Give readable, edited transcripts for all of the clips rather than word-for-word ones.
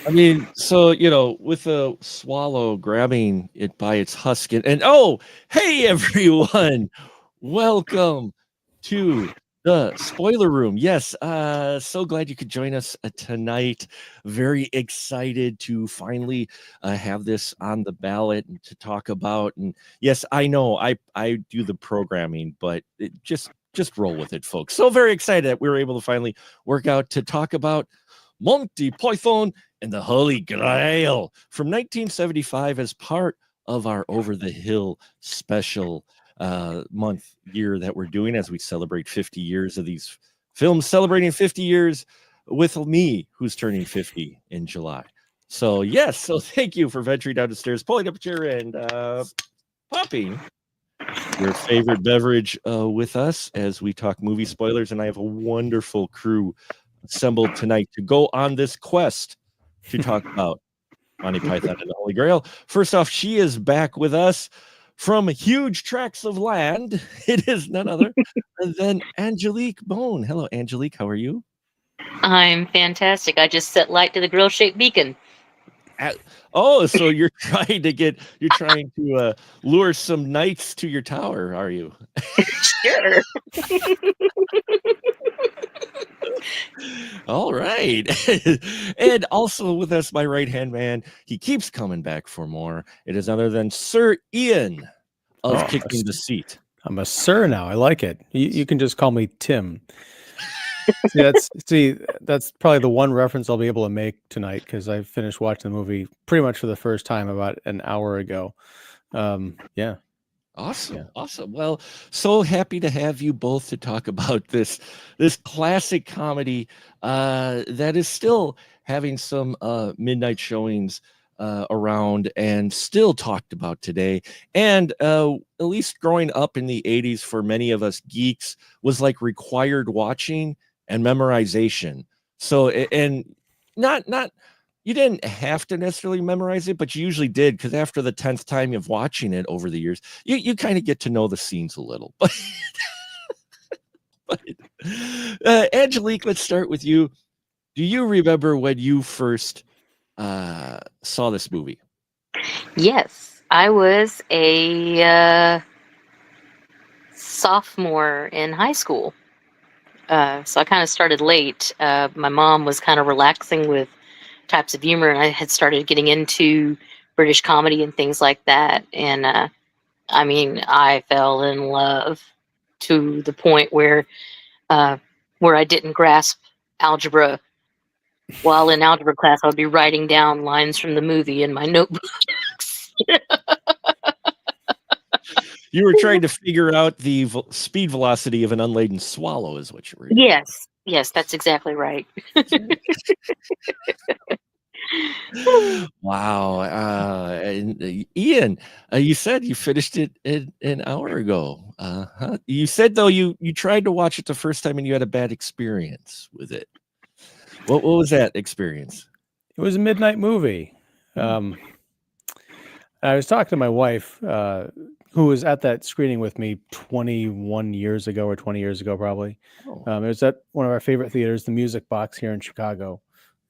I mean, so, with a swallow grabbing it by its husk and oh, hey everyone. Welcome to the spoiler room. Yes, so glad you could join us tonight. Very excited to finally have this on the ballot and to talk about. And yes, I know I do the programming, but just roll with it, folks. So very excited that we were able to finally work out to talk about Monty Python and the Holy Grail from 1975 as part of our Over the Hill special year that we're doing as we celebrate 50 years of these films, celebrating 50 years with me, who's turning 50 in July. So, yes, so thank you for venturing down the stairs, pulling up a chair, and popping your favorite beverage with us as we talk movie spoilers. And I have a wonderful crew assembled tonight to go on this quest to talk about Monty Python and the Holy Grail. First off, she is back with us from huge tracts of land. It is none other than Angelique Bone. Hello, Angelique. How are you? I'm fantastic. I just set light to the grill shaped beacon. Oh, so you're trying to lure some knights to your tower, are you? Sure. All right. And also with us, my right hand man, he keeps coming back for more. It is other than Sir Ian of Kicking the Seat. I'm a sir now. I like it. You can just call me Tim. That's probably the one reference I'll be able to make tonight because I finished watching the movie pretty much for the first time about an hour ago. Yeah. Awesome. Yeah. Awesome. Well, so happy to have you both to talk about this classic comedy that is still having some midnight showings around and still talked about today. And at least growing up in the 80s for many of us geeks was like required watching and memorization. So and not you didn't have to necessarily memorize it, but you usually did because after the 10th time of watching it over the years, you kind of get to know the scenes a little. But Angelique, let's start with you. Do you remember when you first saw this movie? Yes, I was a sophomore in high school. So I kind of started late. My mom was kind of relaxing with types of humor, and I had started getting into British comedy and things like that. And I mean, I fell in love to the point uh, where I didn't grasp algebra. While in algebra class, I would be writing down lines from the movie in my notebooks. You were trying to figure out the speed velocity of an unladen swallow, is what you were doing. Yes, yes, that's exactly right. Wow. And, Ian, you said you finished it an hour ago. You said though you tried to watch it the first time and you had a bad experience with it. What was that experience? It was a midnight movie. I was talking to my wife, who was at that screening with me 21 years ago or 20 years ago, probably. Oh. It was at one of our favorite theaters, the Music Box here in Chicago.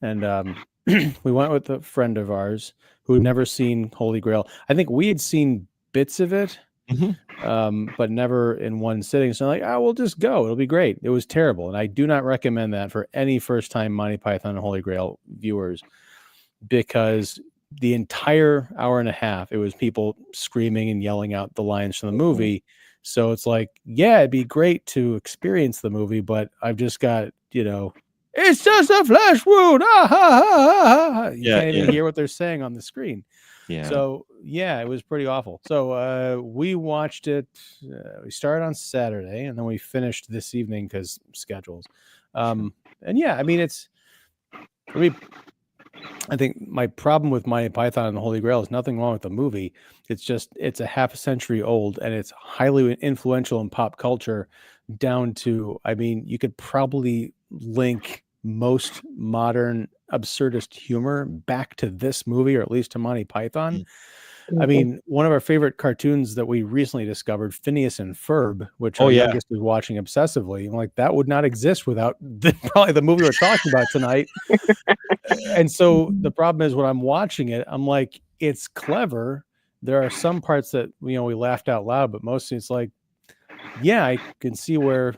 And we went with a friend of ours who had never seen Holy Grail. I think we had seen bits of it, but never in one sitting. So I'm like, we'll just go. It'll be great. It was terrible. And I do not recommend that for any first-time Monty Python and Holy Grail viewers because the entire hour and a half, it was people screaming and yelling out the lines from the movie. So it's like, yeah, it'd be great to experience the movie, but I've just got, it's just a flesh wound. Ah, ha, ha, ha. You can't even hear what they're saying on the screen. Yeah. So yeah, it was pretty awful. So we watched it. We started on Saturday and then we finished this evening because schedules. And yeah, I mean, I think my problem with Monty Python and the Holy Grail is nothing wrong with the movie. It's just, it's a half a century old and it's highly influential in pop culture down to, I mean, you could probably link most modern absurdist humor back to this movie or at least to Monty Python. I mean, one of our favorite cartoons that we recently discovered, Phineas and Ferb, which Oh, our yeah. youngest is watching obsessively. I'm like, that would not exist without probably the movie we're talking about tonight. And so the problem is when I'm watching it, I'm like, it's clever. There are some parts that, we laughed out loud, but mostly it's like, yeah, I can see where,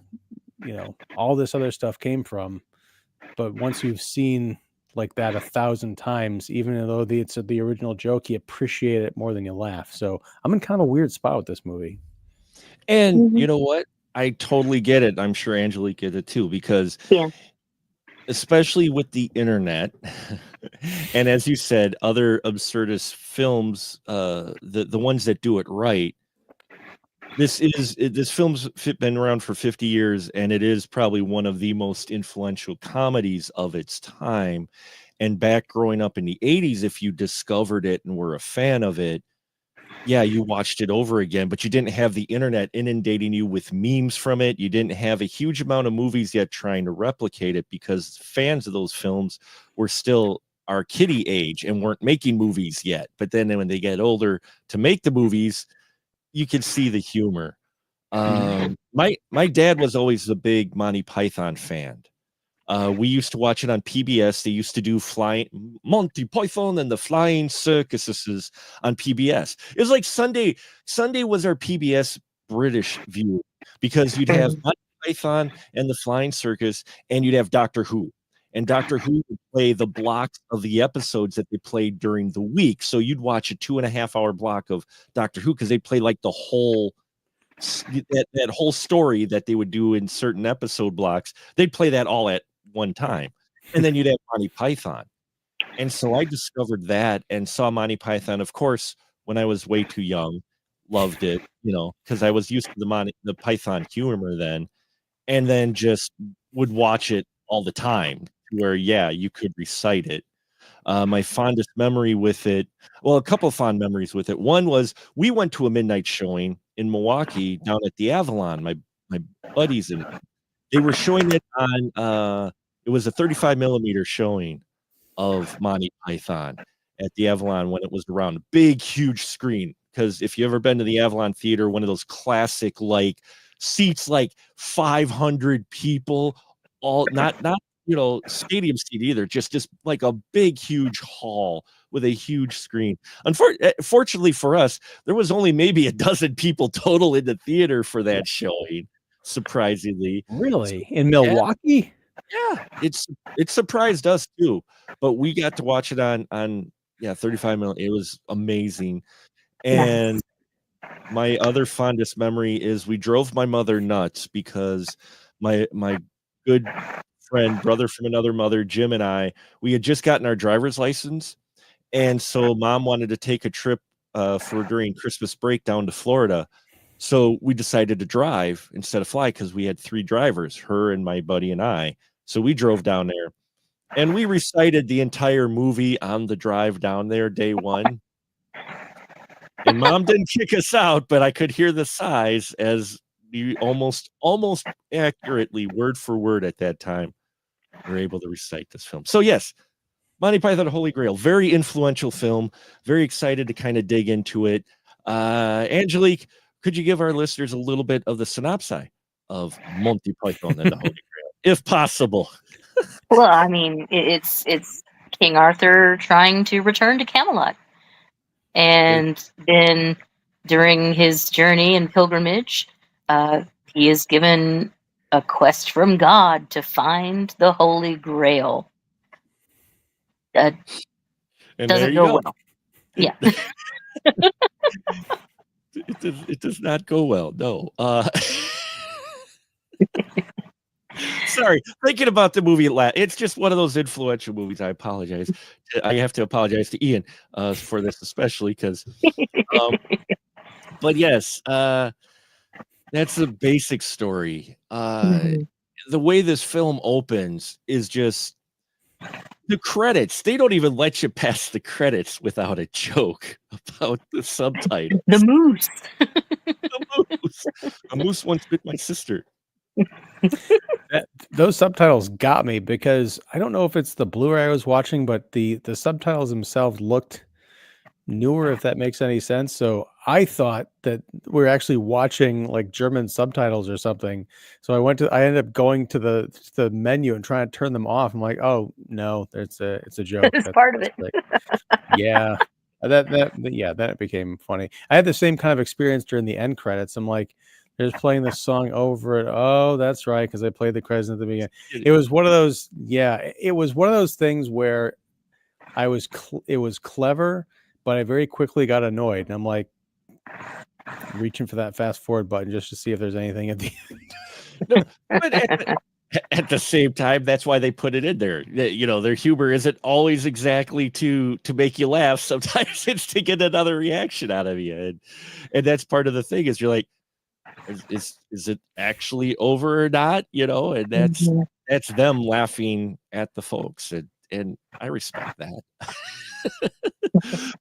all this other stuff came from. But once you've seen like that 1,000 times, even though it's the original joke, you appreciate it more than you laugh. So I'm in kind of a weird spot with this movie. And you know what? I totally get it. I'm sure Angelique get it too, because especially with the internet, and as you said, other absurdist films, the ones that do it right. This film's been around for 50 years, and it is probably one of the most influential comedies of its time. And back growing up in the 80s, if you discovered it and were a fan of it, yeah, you watched it over again, but you didn't have the internet inundating you with memes from it. You didn't have a huge amount of movies yet trying to replicate it, because fans of those films were still our kiddie age and weren't making movies yet. But then when they get older to make the movies, you can see the humor. My dad was always a big Monty Python fan. We used to watch it on PBS. They used to do flying Monty Python and the Flying Circuses on PBS. It was like Sunday. Sunday was our PBS British view, because you'd have Monty Python and the Flying Circus, and you'd have Doctor Who. And Doctor Who would play the blocks of the episodes that they played during the week. So you'd watch a 2.5-hour block of Doctor Who, because they play like the whole that whole story that they would do in certain episode blocks. They'd play that all at one time. And then you'd have Monty Python. And so I discovered that and saw Monty Python, of course, when I was way too young. Loved it, because I was used to the Python humor then, and then just would watch it all the time, where you could recite it. My fondest memory with it, well, a couple of fond memories with it. One was we went to a midnight showing in Milwaukee down at the Avalon. My buddies and they were showing it on. It was a 35 millimeter showing of Monty Python at the Avalon when it was around. A big, huge screen. Because if you ever been to the Avalon Theater, one of those classic seats, like 500 people, all not stadium seat either, just like a big, huge hall with a huge screen. Fortunately for us, there was only maybe a dozen people total in the theater for that showing, surprisingly. Really? In Milwaukee? Yeah, it surprised us too, but we got to watch it on 35 millimeter. It was amazing. And my other fondest memory is we drove my mother nuts, because my good friend, brother from another mother, Jim, and we had just gotten our driver's license. And so mom wanted to take a trip for during Christmas break down to Florida. So we decided to drive instead of fly, because we had 3 drivers, her and my buddy and I. So we drove down there, and we recited the entire movie on the drive down there, day one. And mom didn't kick us out, but I could hear the sighs as you almost accurately, word for word at that time, were able to recite this film. So yes, Monty Python and Holy Grail, very influential film. Very excited to kind of dig into it. Angelique, could you give our listeners a little bit of the synopsis of Monty Python and the Holy Grail, if possible? Well, I mean, it's King Arthur trying to return to Camelot. And then during his journey and pilgrimage, he is given a quest from God to find the Holy Grail. And doesn't go well. Yeah. It does not go well. No. Sorry, thinking about the movie, it's just one of those influential movies. I apologize. I have to apologize to Ian for this, especially because. But yes, that's the basic story. The way this film opens is just the credits. They don't even let you pass the credits without a joke about the subtitles. The moose. The moose. A moose once bit my sister. Those subtitles got me, because I don't know if it's the Blu-ray I was watching, but the subtitles themselves looked newer, if that makes any sense. So I thought that we're actually watching like German subtitles or something. So I ended up going to the menu and trying to turn them off. I'm like, oh no, it's a joke. It's part of That's it. great. Yeah. Yeah, then it became funny. I had the same kind of experience during the end credits. I'm like, they're just playing this song over it. Oh, that's right, because I played the credits at the beginning. It was one of those, it was one of those things where it was clever, but I very quickly got annoyed. And I'm like reaching for that fast forward button just to see if there's anything at the end. No, but at the same time, that's why they put it in there. Their humor isn't always exactly to make you laugh. Sometimes it's to get another reaction out of you, and that's part of the thing. Is you're like, is it actually over or not? And that's them laughing at the folks, and I respect that.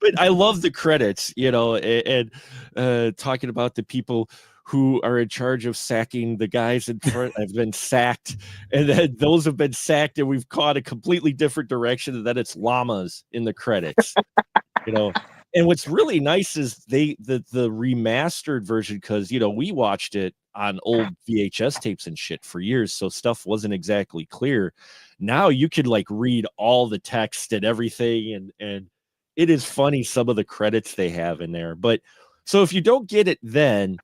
But I love the credits, and talking about the people who are in charge of sacking the guys in front have been sacked, and then those have been sacked, and we've caught a completely different direction, and then it's llamas in the credits. And what's really nice is the remastered version, because we watched it on old VHS tapes and shit for years, so stuff wasn't exactly clear. Now you could like read all the text and everything, and it is funny, some of the credits they have in there. But so if you don't get it, then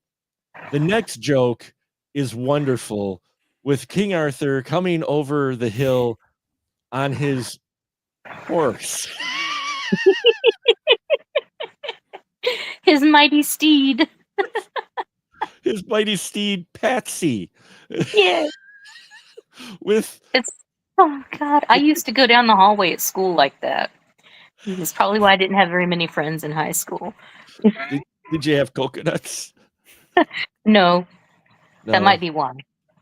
the next joke is wonderful, with King Arthur coming over the hill on his horse. His mighty steed. His mighty steed, Patsy. Yeah. Oh God, I used to go down the hallway at school like that. It's probably why I didn't have very many friends in high school. Did you have coconuts? No. That might be why.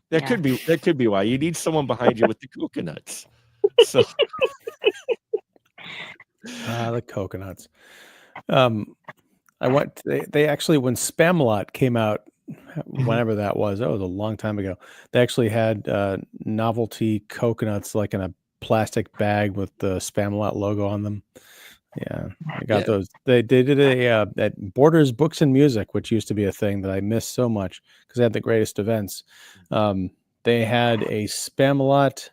That could be why. You need someone behind you with the coconuts. So the coconuts. They actually, when Spamalot came out, whenever that was a long time ago, they actually had novelty coconuts like in a plastic bag with the Spamalot logo on them. Yeah, I got those. They did a at Borders Books and Music, which used to be a thing that I missed so much because they had the greatest events. They had a Spamalot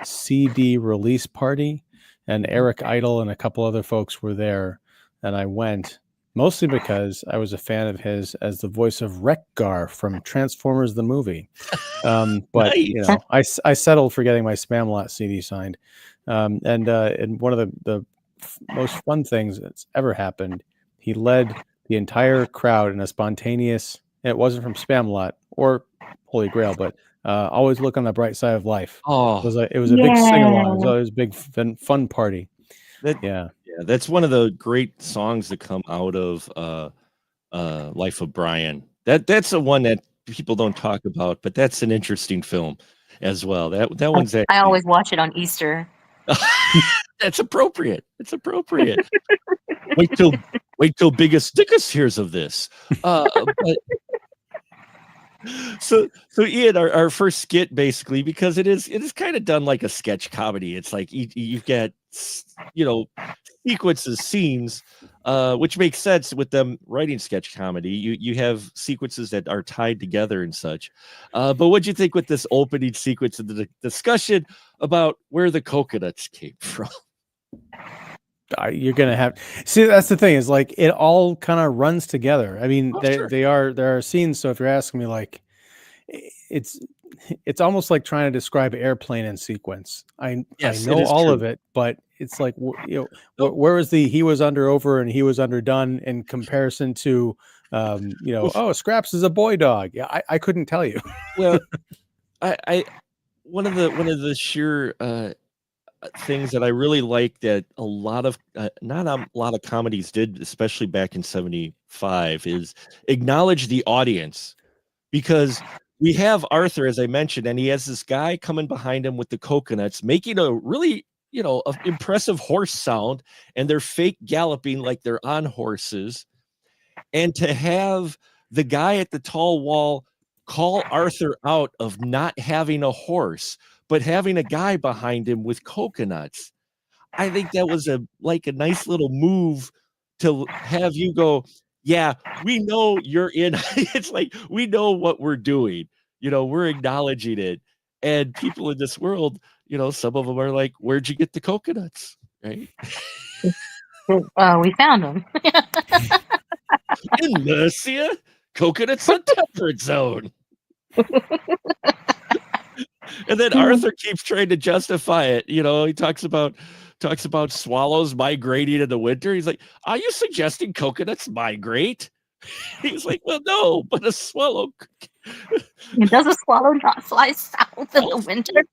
CD release party, and Eric Idle and a couple other folks were there, and I went mostly because I was a fan of his as the voice of Wreck-Gar from Transformers the movie. But nice. I settled for getting my Spamalot CD signed. And one of the most fun things that's ever happened, he led the entire crowd in a spontaneous, it wasn't from Spamalot or Holy Grail, but always look on the bright side of life. Oh, it was a big sing-along. It was always a big fun party. That's one of the great songs that come out of Life of Brian. That's the one that people don't talk about, but that's an interesting film as well. That one's actually, I always watch it on Easter. That's appropriate. It's appropriate. Wait till Biggest Dickus hears of this. So Ian, our first skit, basically, because it is kind of done like a sketch comedy. It's like you've got sequences, scenes, which makes sense with them writing sketch comedy. You have sequences that are tied together and such. But what'd you think with this opening sequence of the discussion about where the coconuts came from? You're gonna have that's the thing, is like it all kind of runs together. I mean, Sure. there are scenes. So if you're asking me, like, it's almost like trying to describe Airplane in sequence. I know all true. of it, but it's like, where was he was under over and he was underdone in comparison to Scraps is a boy dog. Yeah, I couldn't tell you. Well, I one of the sheer things that I really like that a lot of not a lot of comedies did, especially back in 75, is acknowledge the audience, because we have Arthur, as I mentioned, and he has this guy coming behind him with the coconuts, making a really impressive horse sound, and they're fake galloping like they're on horses, and to have the guy at the tall wall call Arthur out of not having a horse but having a guy behind him with coconuts. I think that was a nice little move to have you go, yeah, we know you're in. It's like, we know what we're doing. We're acknowledging it. And people in this world, some of them are like, where'd you get the coconuts? Right? We found them. In Mercia, coconuts on temperate zone. And then Arthur keeps trying to justify it. He talks about swallows migrating in the winter. He's like, are you suggesting coconuts migrate? He's like, well, no, but a swallow. Does a swallow not fly south in the winter?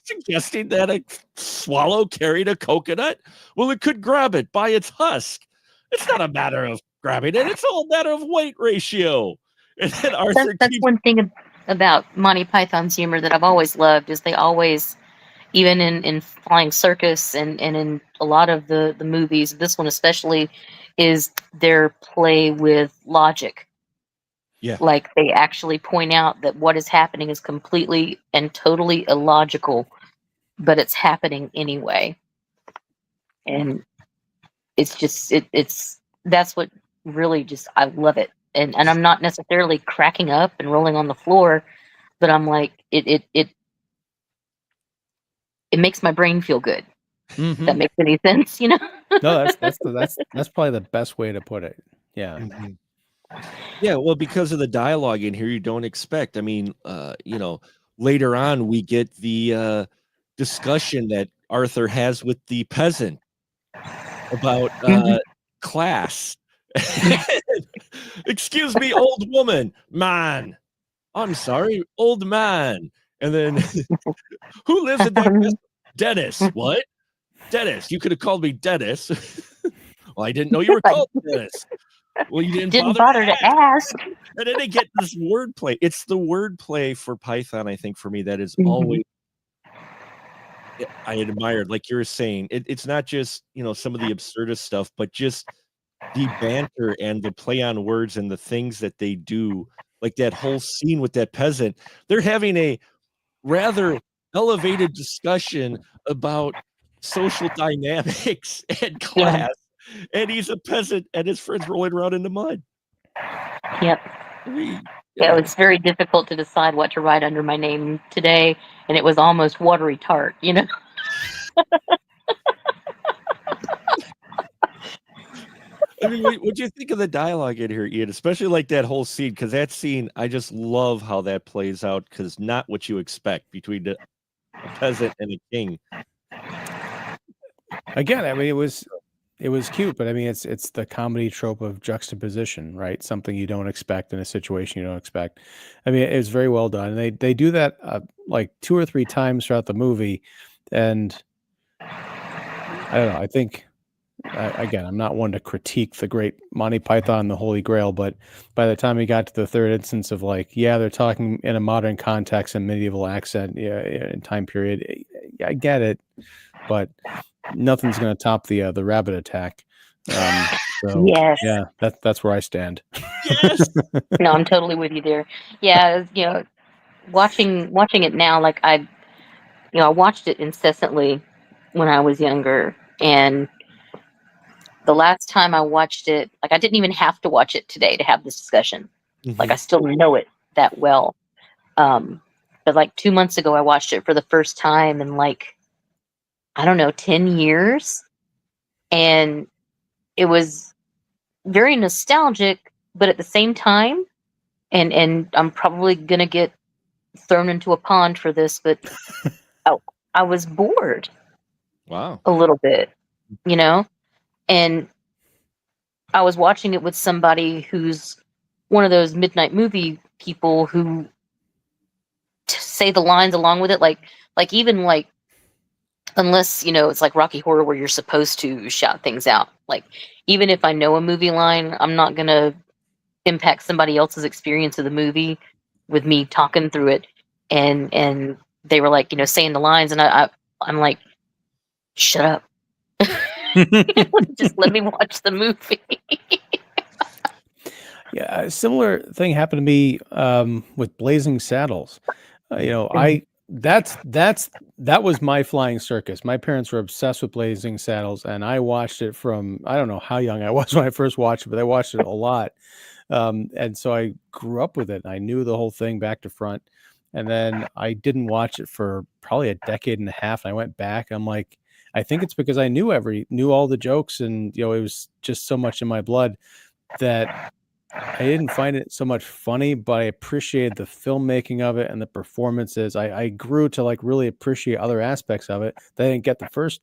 Suggesting that a swallow carried a coconut? Well, it could grab it by its husk. It's not a matter of grabbing it. It's all a matter of weight ratio. And then Arthur That's one thing about Monty Python's humor that I've always loved is they always, even in Flying Circus and in a lot of the movies, this one especially, is their play with logic. Yeah. Like they actually point out that what is happening is completely and totally illogical, but it's happening anyway. And it's just that's what really just, I love it. And I'm not necessarily cracking up and rolling on the floor, but I'm like, it makes my brain feel good. If that makes any sense, No, that's probably the best way to put it. Yeah. Mm-hmm. Yeah, well, because of the dialogue in here, you don't expect. I mean, later on we get the discussion that Arthur has with the peasant about class. Excuse me, old woman, man. I'm sorry, old man. And then who lives in that castle? Dennis. What? Dennis. You could have called me Dennis. Well, I didn't know you were called Dennis. Well, you didn't bother to ask. And then they get this wordplay. It's the wordplay for Python, I think, for me, that is always I admired. Like you were saying, it's not just some of the absurdist stuff, but just the banter and the play on words and the things that they do. Like that whole scene with that peasant, they're having a rather elevated discussion about social dynamics and class. And he's a peasant, and his friends rolling around in the mud. Yep. Yeah, it's very difficult to decide what to write under my name today, and it was almost watery tart, I mean, what'd you think of the dialogue in here, Ian? Especially like that whole scene, because that scene, I just love how that plays out, because not what you expect between a peasant and a king. Again, I mean, it was cute, but I mean, it's the comedy trope of juxtaposition, right? Something you don't expect in a situation you don't expect. I mean, it's very well done. And they do that like 2 or 3 times throughout the movie, and I don't know. I think again, I'm not one to critique the great Monty Python and the Holy Grail, but by the time we got to the third instance of like, yeah, they're talking in a modern context and medieval accent, yeah, in time period, I get it, but nothing's going to top the rabbit attack. So yes. yeah, that's where I stand. Yes. No, I'm totally with you there. Yeah, watching it now, like I watched it incessantly when I was younger, and the last time I watched it, like I didn't even have to watch it today to have this discussion. Like I still know it that well. But like 2 months ago, I watched it for the first time in like, I don't know, 10 years. And it was very nostalgic, but at the same time, and I'm probably going to get thrown into a pond for this, but I was bored. Wow. A little bit, and I was watching it with somebody who's one of those midnight movie people who say the lines along with it, like even like, unless it's like Rocky Horror where you're supposed to shout things out. Like even if I know a movie line, I'm not gonna impact somebody else's experience of the movie with me talking through it. And they were like, saying the lines, and I'm like, shut up. Just let me watch the movie. Yeah, a similar thing happened to me with Blazing Saddles. That's that was my flying circus. My parents were obsessed with Blazing Saddles, and I watched it from, I don't know how young I was when I first watched it, but I watched it a lot. And so I grew up with it. I knew the whole thing back to front. And then I didn't watch it for probably a decade and a half. And I went back. I'm like, I think it's because I knew all the jokes, and it was just so much in my blood that I didn't find it so much funny, but I appreciated the filmmaking of it and the performances. I grew to like really appreciate other aspects of it that I didn't get the first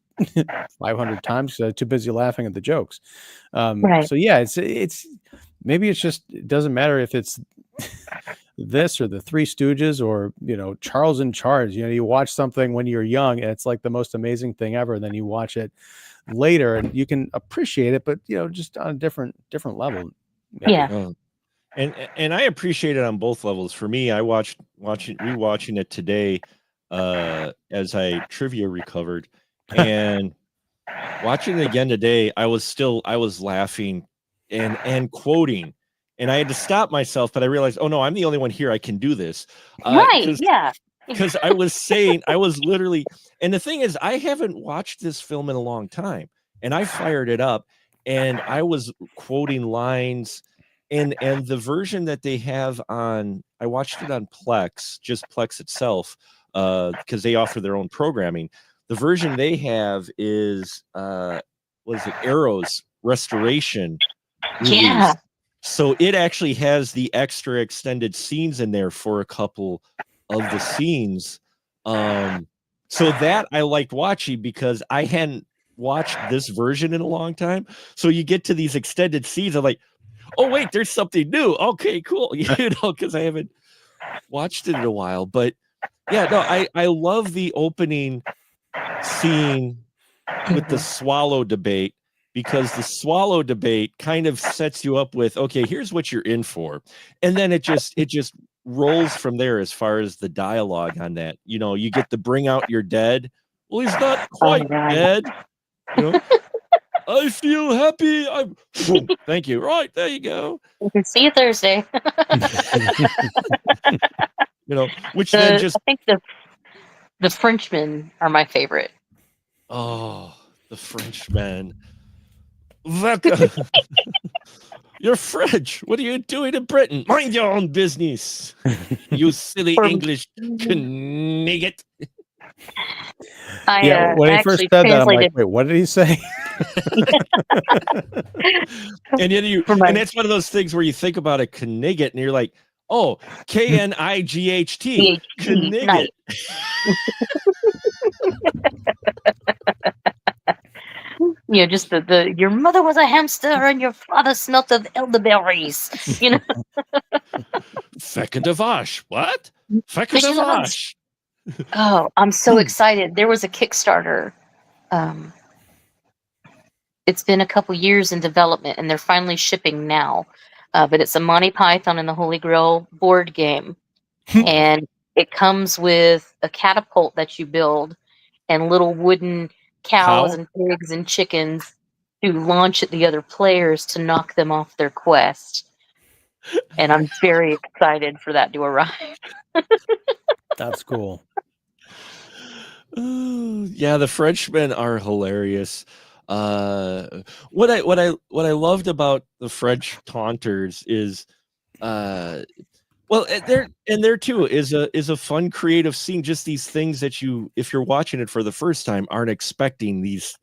500 times because I was too busy laughing at the jokes. Right. So yeah, it's maybe it's just, it doesn't matter if it's this or the Three Stooges or Charles in Charge. You watch something when you're young and it's like the most amazing thing ever, and then you watch it later and you can appreciate it, but just on a different level. Maybe. Yeah. Oh. And I appreciate it on both levels. For me, I rewatching it today as I trivia recovered, and watching it again today, I was laughing and quoting, and I had to stop myself, but I realized, oh no, I'm the only one here. I can do this. Right. Yeah. Because I was literally, and the thing is, I haven't watched this film in a long time, and I fired it up, and I was quoting lines, and the version that they have on, I watched it on Plex, just Plex itself, because they offer their own programming. The version they have is was it Arrow's restoration release. Yeah. So it actually has the extra extended scenes in there for a couple of the scenes. So that I liked watching because I hadn't watched this version in a long time. So you get to these extended scenes, I'm like, oh wait, there's something new. Okay, cool. Because I haven't watched it in a while. But yeah, no, I love the opening scene with the swallow debate, because the swallow debate kind of sets you up with, okay, here's what you're in for. And then it just rolls from there as far as the dialogue on that. You get the bring out your dead. Well, he's not quite dead. I feel happy. Thank you. Right, there you go. We can see you Thursday. Which then just, I think the Frenchmen are my favorite. oh, the Frenchman. You're French. What are you doing in Britain? Mind your own business. You silly English knigget. When he first said that, I'm like, wait, what did he say? And and that's one of those things where you think about a knigget and you're like, oh, Knight. Knigget. Just the your mother was a hamster and your father smelt of elderberries. Fecund of Ash. What? Fecund of Ash. Oh, I'm so excited. There was a Kickstarter. It's been a couple years in development and they're finally shipping now. But it's a Monty Python and the Holy Grail board game. And it comes with a catapult that you build and little wooden cows and pigs and chickens to launch at the other players to knock them off their quest. And I'm very excited for that to arrive. That's cool. Yeah, the Frenchmen are hilarious. What I loved about the French taunters is well, there too is a fun creative scene, just these things that you, if you're watching it for the first time, aren't expecting these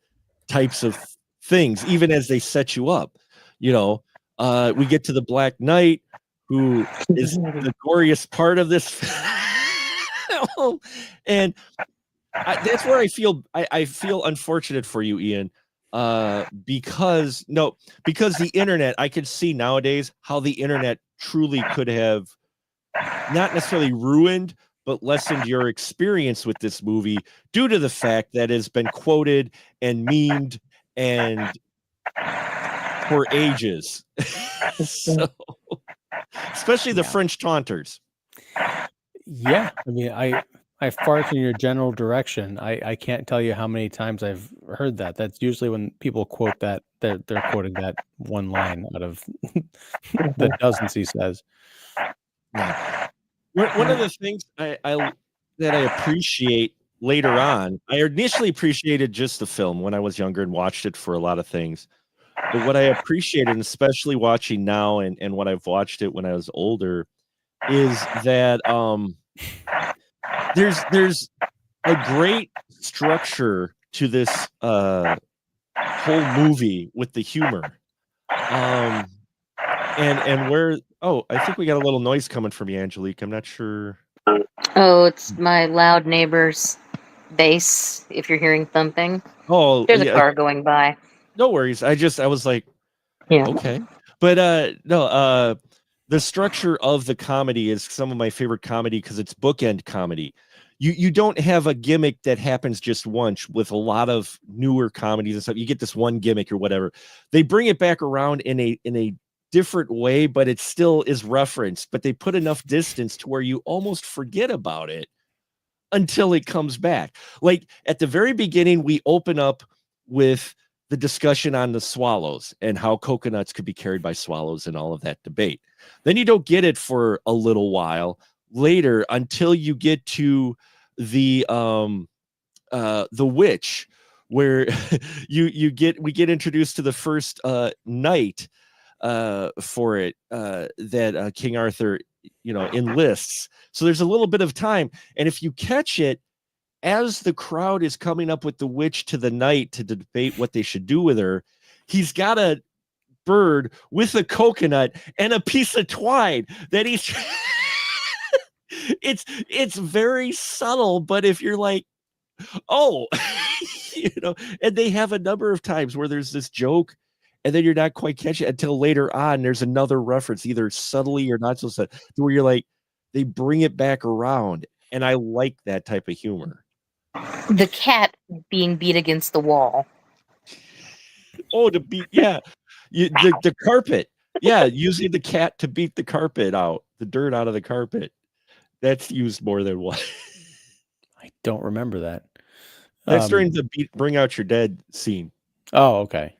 types of things, even as they set you up. We get to the Black Knight, who is the goriest part of this film, and that's where I feel unfortunate for you, Ian, because the internet, I could see nowadays how the internet truly could have not necessarily ruined, but lessened your experience with this movie due to the fact that it's been quoted and memed and for ages. So, especially the French taunters. Yeah, I mean, I fart in your general direction. I can't tell you how many times I've heard that. That's usually when people quote that, they're quoting that one line out of the dozens he says. Yeah. One of the things that I appreciate later on. I initially appreciated just the film when I was younger and watched it for a lot of things. But what I appreciated, and especially watching now and what I've watched it when I was older, is that there's a great structure to this whole movie with the humor. And where I think we got a little noise coming from you, Angelique. I'm not sure. Oh, it's my loud neighbor's bass. If you're hearing thumping, Oh, there's a yeah, car going by. no worries. I was like, Yeah. okay. But no, the structure of the comedy is some of my favorite comedy because it's bookend comedy. You don't have a gimmick that happens just once with a lot of newer comedies and stuff. You get this one gimmick or whatever. They bring it back around in a different way, but it still is referenced. But they put enough distance to where you almost forget about it until it comes back. Like at the very beginning, we open up with the discussion on the swallows and how coconuts could be carried by swallows and all of that debate. Then you don't get it for a little while later until you get to the witch, where we get introduced to the first knight for it that King Arthur enlists. So there's a little bit of time, and if you catch it as the crowd is coming up with the witch to the knight to debate what they should do with her, he's got a bird with a coconut and a piece of twine that he's it's very subtle, but if you're like, oh, and they have a number of times where there's this joke and then you're not quite catching it until later on there's another reference, either subtly or not so subtle, to where you're like, they bring it back around, and I like that type of humor. The cat being beat against the wall. Oh, to beat, yeah. The carpet. Yeah, using the cat to beat the carpet out, the dirt out of the carpet. That's used more than one. I don't remember that. That's during the Bring Out Your Dead scene. Oh, okay.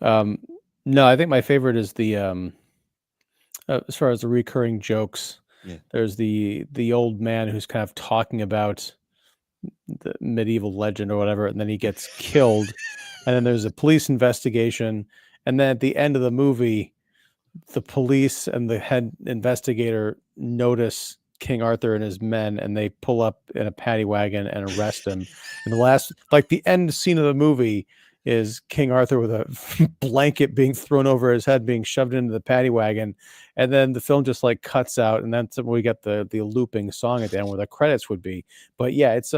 No, I think my favorite is the as far as the recurring jokes. Yeah. There's the old man who's kind of talking about the medieval legend or whatever, and then he gets killed. And then there's a police investigation, and then at the end of the movie, the police and the head investigator notice King Arthur and his men, and they pull up in a paddy wagon and arrest him. And the last, like the end scene of the movie, is King Arthur with a blanket being thrown over his head, being shoved into the paddy wagon, and then the film just like cuts out, and that's when we get the looping song at the end where the credits would be. But yeah, it's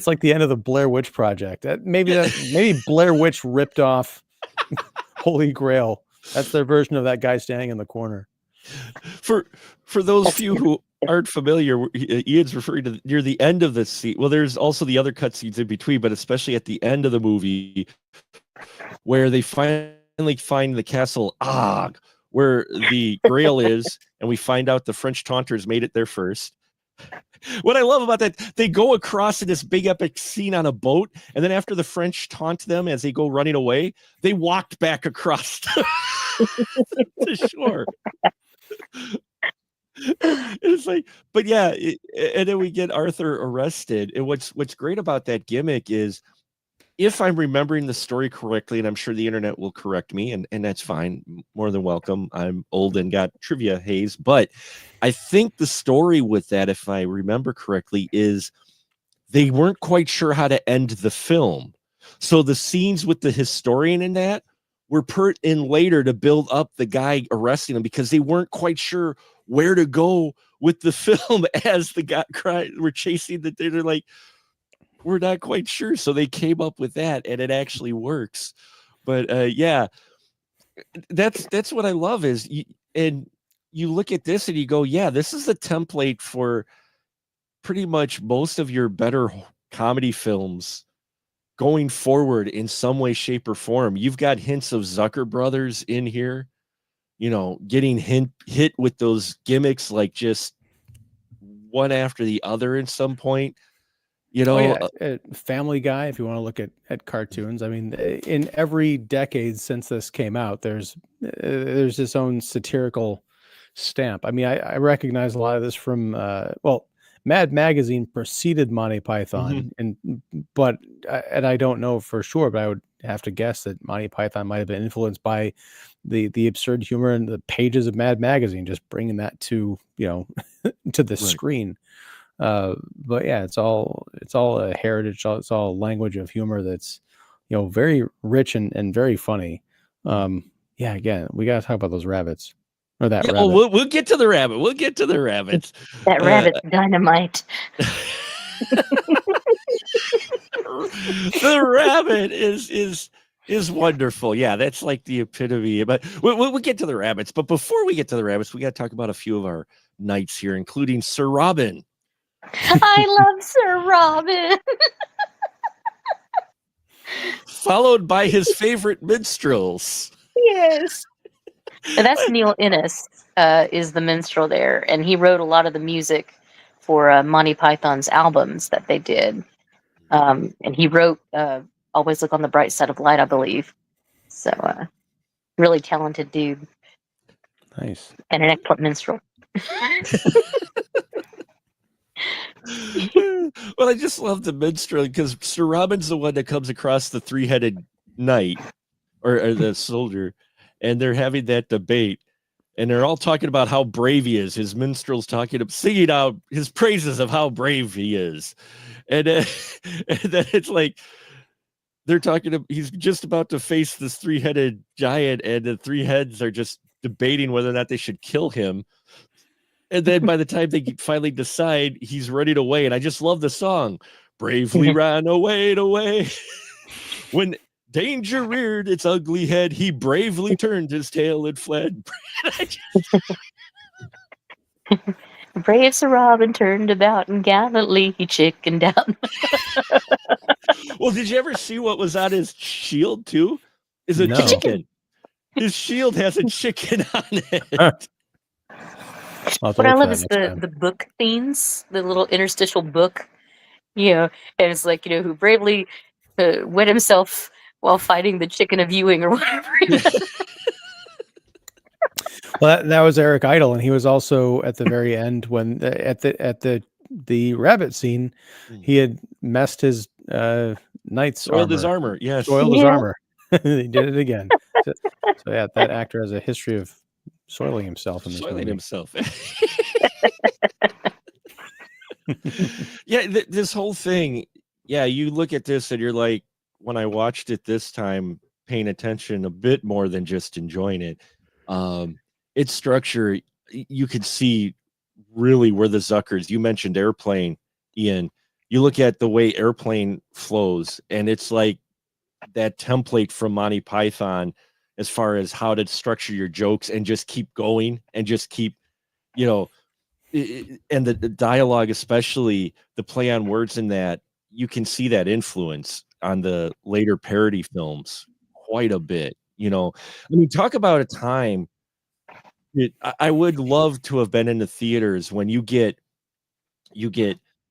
like the end of the Blair Witch Project. Maybe Blair Witch ripped off Holy Grail. That's their version of that guy standing in the corner. For those few who aren't familiar, Ian's referring to near the end of the scene. Well, there's also the other cutscenes in between, but especially at the end of the movie, where they finally find the castle Og, where the Grail is, and we find out the French taunters made it there first. What I love about that, they go across in this big epic scene on a boat, and then after the French taunt them as they go running away, they walked back across the shore. It's like, but yeah, and then we get Arthur arrested. And what's great about that gimmick is, if I'm remembering the story correctly, and I'm sure the internet will correct me, and that's fine, more than welcome. I'm old and got trivia haze, but I think the story with that, if I remember correctly, is they weren't quite sure how to end the film. So the scenes with the historian in that were put in later to build up the guy arresting him, because they weren't quite sure where to go with the film as the guy were chasing the, they're like, we're not quite sure. So they came up with that, and it actually works. But yeah, that's what I love is, and you look at this and you go, yeah, this is the template for pretty much most of your better comedy films going forward in some way, shape, or form. You've got hints of Zucker Brothers in here, getting hit with those gimmicks, like just one after the other at some point. Family Guy, if you want to look at cartoons. I mean, in every decade since this came out, there's its own satirical stamp. I mean, I recognize a lot of this from Mad Magazine preceded Monty Python, but I don't know for sure, but I would have to guess that Monty Python might have been influenced by the absurd humor in the pages of Mad Magazine, just bringing that to to the screen. But yeah, it's all a heritage. It's all a language of humor that's very rich and very funny. Yeah, again, we got to talk about those rabbits. Or that rabbit. Well, we'll get to the rabbit. We'll get to the rabbits. That rabbit's dynamite. The rabbit is wonderful. Yeah, that's like the epitome. But we'll get to the rabbits. But before we get to the rabbits, we got to talk about a few of our knights here, including Sir Robin. I love Sir Robin. Followed by his favorite minstrels. Yes. And that's Neil Innes, is the minstrel there, and he wrote a lot of the music for Monty Python's albums that they did. And he wrote "Always Look on the Bright Side of Light," I believe. So, really talented dude. Nice. And an excellent minstrel. Well, I just love the minstrel because Sir Robin's the one that comes across the three-headed knight or the soldier, and they're having that debate, and they're all talking about how brave he is. His minstrel's singing out his praises of how brave he is, and then it's like they're talking. He's just about to face this three-headed giant, and the three heads are just debating whether or not they should kill him. And then by the time they finally decide, he's running away. And I just love the song. Bravely ran away. When danger reared its ugly head, he bravely turned his tail and fled. Brave Sir Robin turned about and gallantly he chickened out. Well, did you ever see what was on his shield too? Is a No. chicken. His shield has a chicken on it. What I love is the book themes, the little interstitial book, and it's like, who bravely wet himself while fighting the chicken of Ewing or whatever. Well, that was Eric Idle, and he was also at the very end when at the rabbit scene, he had messed his knight's soiled his armor. Yes, soiled his armor. He did it again. So yeah, that actor has a history of soiling himself in this movie. Himself. Yeah, this whole thing. Yeah, you look at this and you're like, when I watched it this time, paying attention a bit more than just enjoying it. Its structure, you could see really where the Zuckers. You mentioned Airplane, Ian. You look at the way Airplane flows, and it's like that template from Monty Python as far as how to structure your jokes and just keep going and just keep, and the dialogue, especially the play on words in that, you can see that influence on the later parody films quite a bit. I mean, talk about a time. I would love to have been in the theaters when you get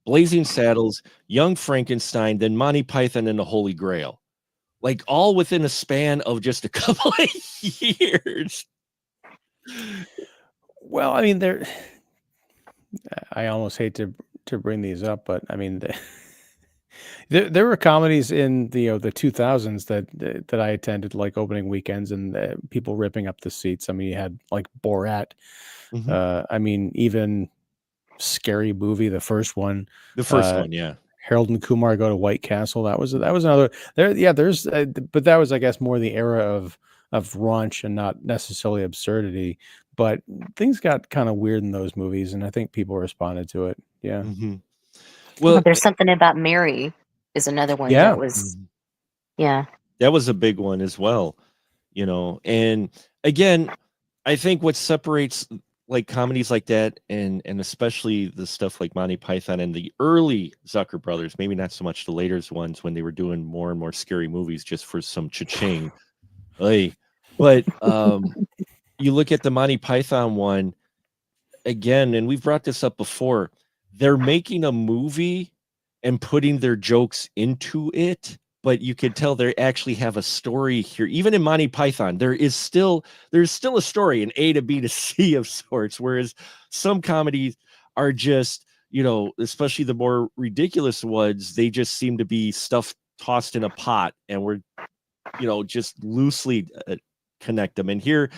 Blazing Saddles, Young Frankenstein, then Monty Python and the Holy Grail. Like all within a span of just a couple of years. Well, I mean, I almost hate to bring these up, but I mean, there were comedies in the 2000s that I attended, like opening weekends, and people ripping up the seats. I mean, you had like Borat. I mean, even Scary Movie, the first one. Yeah. Harold and Kumar Go to White Castle. That was another there. Yeah, there's, but that was, I guess, more the era of raunch and not necessarily absurdity. But things got kind of weird in those movies, and I think people responded to it. Yeah. Well, there's Something About Mary is another one. Yeah. That was, that was a big one as well. And again, I think what separates like comedies like that and especially the stuff like Monty Python and the early Zucker brothers, maybe not so much the later ones when they were doing more and more scary movies just for some cha-ching. But you look at the Monty Python one again, and we've brought this up before, they're making a movie and putting their jokes into it, but you could tell they actually have a story here. Even in Monty Python, there's still a story, an A to B to C of sorts, whereas some comedies are just, especially the more ridiculous ones, they just seem to be stuff tossed in a pot, and we're, just loosely connect them. And here,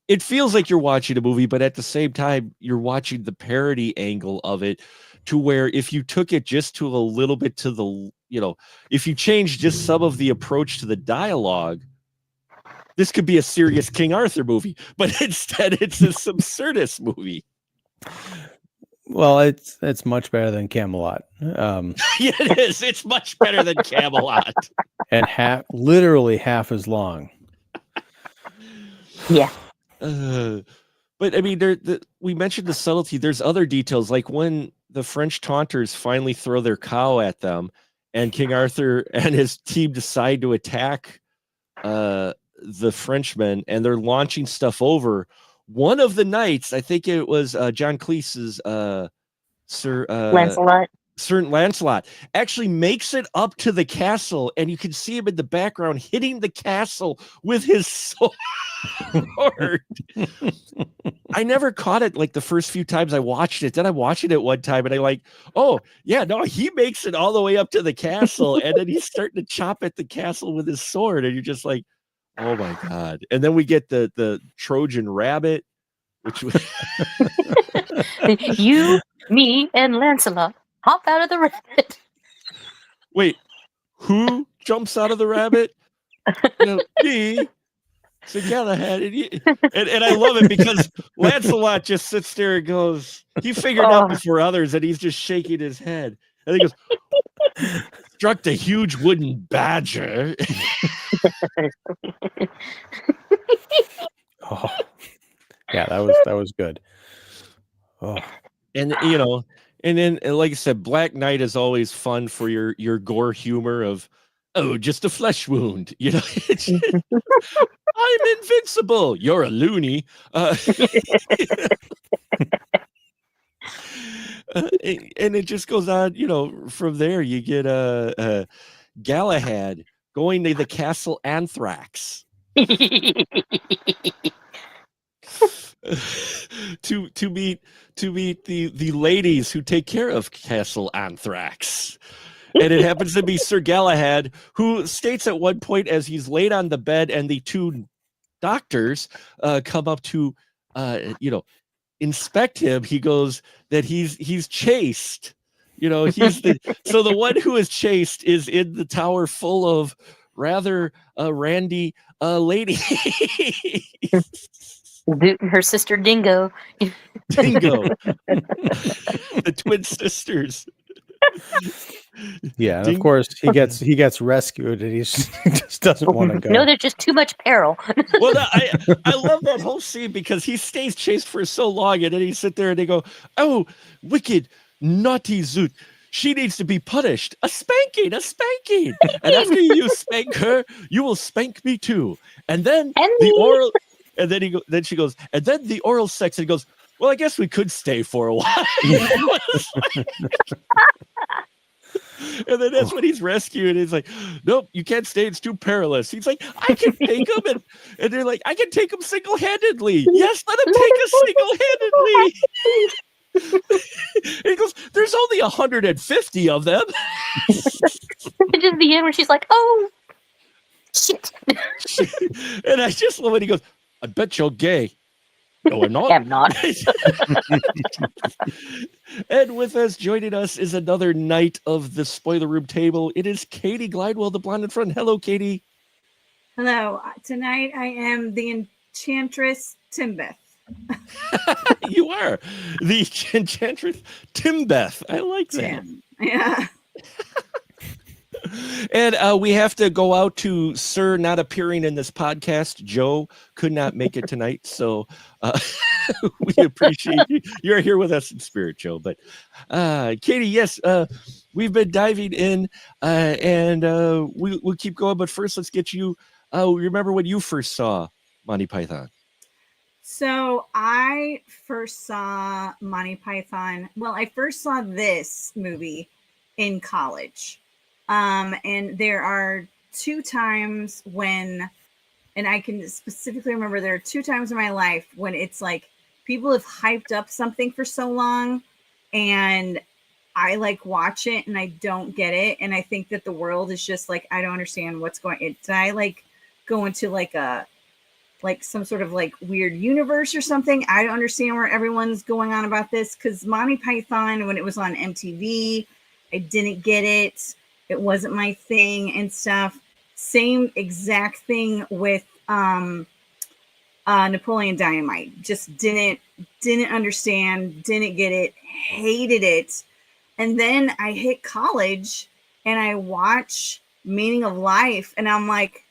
it feels like you're watching a movie, but at the same time, you're watching the parody angle of it, to where if you took it just to a little bit to the, if you change just some of the approach to the dialogue, this could be a serious King Arthur movie, but instead it's this absurdist movie. Well, it's much better than Camelot. Yeah, it is. It's much better than Camelot. And literally half as long. Yeah. But I mean, we mentioned the subtlety. There's other details, like when the French taunters finally throw their cow at them, and King Arthur and his team decide to attack the Frenchmen, and they're launching stuff over. One of the knights, I think it was John Cleese's Sir Lancelot, actually makes it up to the castle, and you can see him in the background hitting the castle with his sword. I never caught it like the first few times I watched it. Then I watched it one time, and I like, oh yeah, no, he makes it all the way up to the castle, and then he's starting to chop at the castle with his sword, and you're just like, oh my god. And then we get the Trojan rabbit, which was You, me, and Lancelot hop out of the rabbit. Wait, who jumps out of the rabbit? Me. So Galahad, and I love it because Lancelot just sits there and goes, he figured out before others, and he's just shaking his head. And he goes, struck the huge wooden badger. Oh, yeah, that was good. Oh, and and then like I said, Black Knight is always fun for your gore humor of, oh, just a flesh wound. I'm invincible. You're a loony. And it just goes on. From there, you get Galahad going to the Castle Anthrax to meet the ladies who take care of Castle Anthrax. And it happens to be Sir Galahad, who states at one point, as he's laid on the bed and the two doctors come up to inspect him, he goes that he's chaste. He's so the one who is chaste is in the tower full of rather randy ladies. Her sister Dingo. The twin sisters. Yeah, and of course he gets rescued, and he just doesn't want to go. No, there's just too much peril. Well, I love that whole scene because he stays chased for so long, and then he sit there and they go, "Oh, wicked, naughty Zoot, she needs to be punished. A spanking. And after you spank her, you will spank me too. And then the oral." And then then she goes, and then the oral sex, and he goes, well, I guess we could stay for a while. And then that's when he's rescued. He's like, nope, you can't stay. It's too perilous. He's like, I can take him. And they're like, I can take him single-handedly. Yes, let him take us single-handedly. And he goes, there's only 150 of them. Just the end where she's like, oh, shit. And I just love when he goes, I bet you're gay. No, I'm not. I'm not. And with us, joining us is another night of the Spoiler Room table. It is Katie Glidewell, the blonde in front. Hello, Katie. Hello. Tonight I am the Enchantress Timbeth. You are the Enchantress Timbeth. I like that. Yeah. And we have to go out to Sir not appearing in this podcast. Joe could not make it tonight, so we appreciate you. You're here with us in spirit, Joe. But Katie, yes, we've been diving in, and we'll keep going. But first, let's get you. Remember when you first saw Monty Python? So I first saw Monty Python. Well, I first saw this movie in college. And there are two times when, and I can specifically remember there are two times in my life when it's like people have hyped up something for so long and I like watch it and I don't get it, and I think that the world is just like, I don't understand what's going. Did I like go into like some sort of like weird universe or something? I don't understand where everyone's going on about this, because Monty Python, when it was on MTV, I didn't get it. It wasn't my thing and stuff. Same exact thing with Napoleon Dynamite. Just didn't understand, didn't get it, hated it. And then I hit college and I watch Meaning of Life, and I'm like,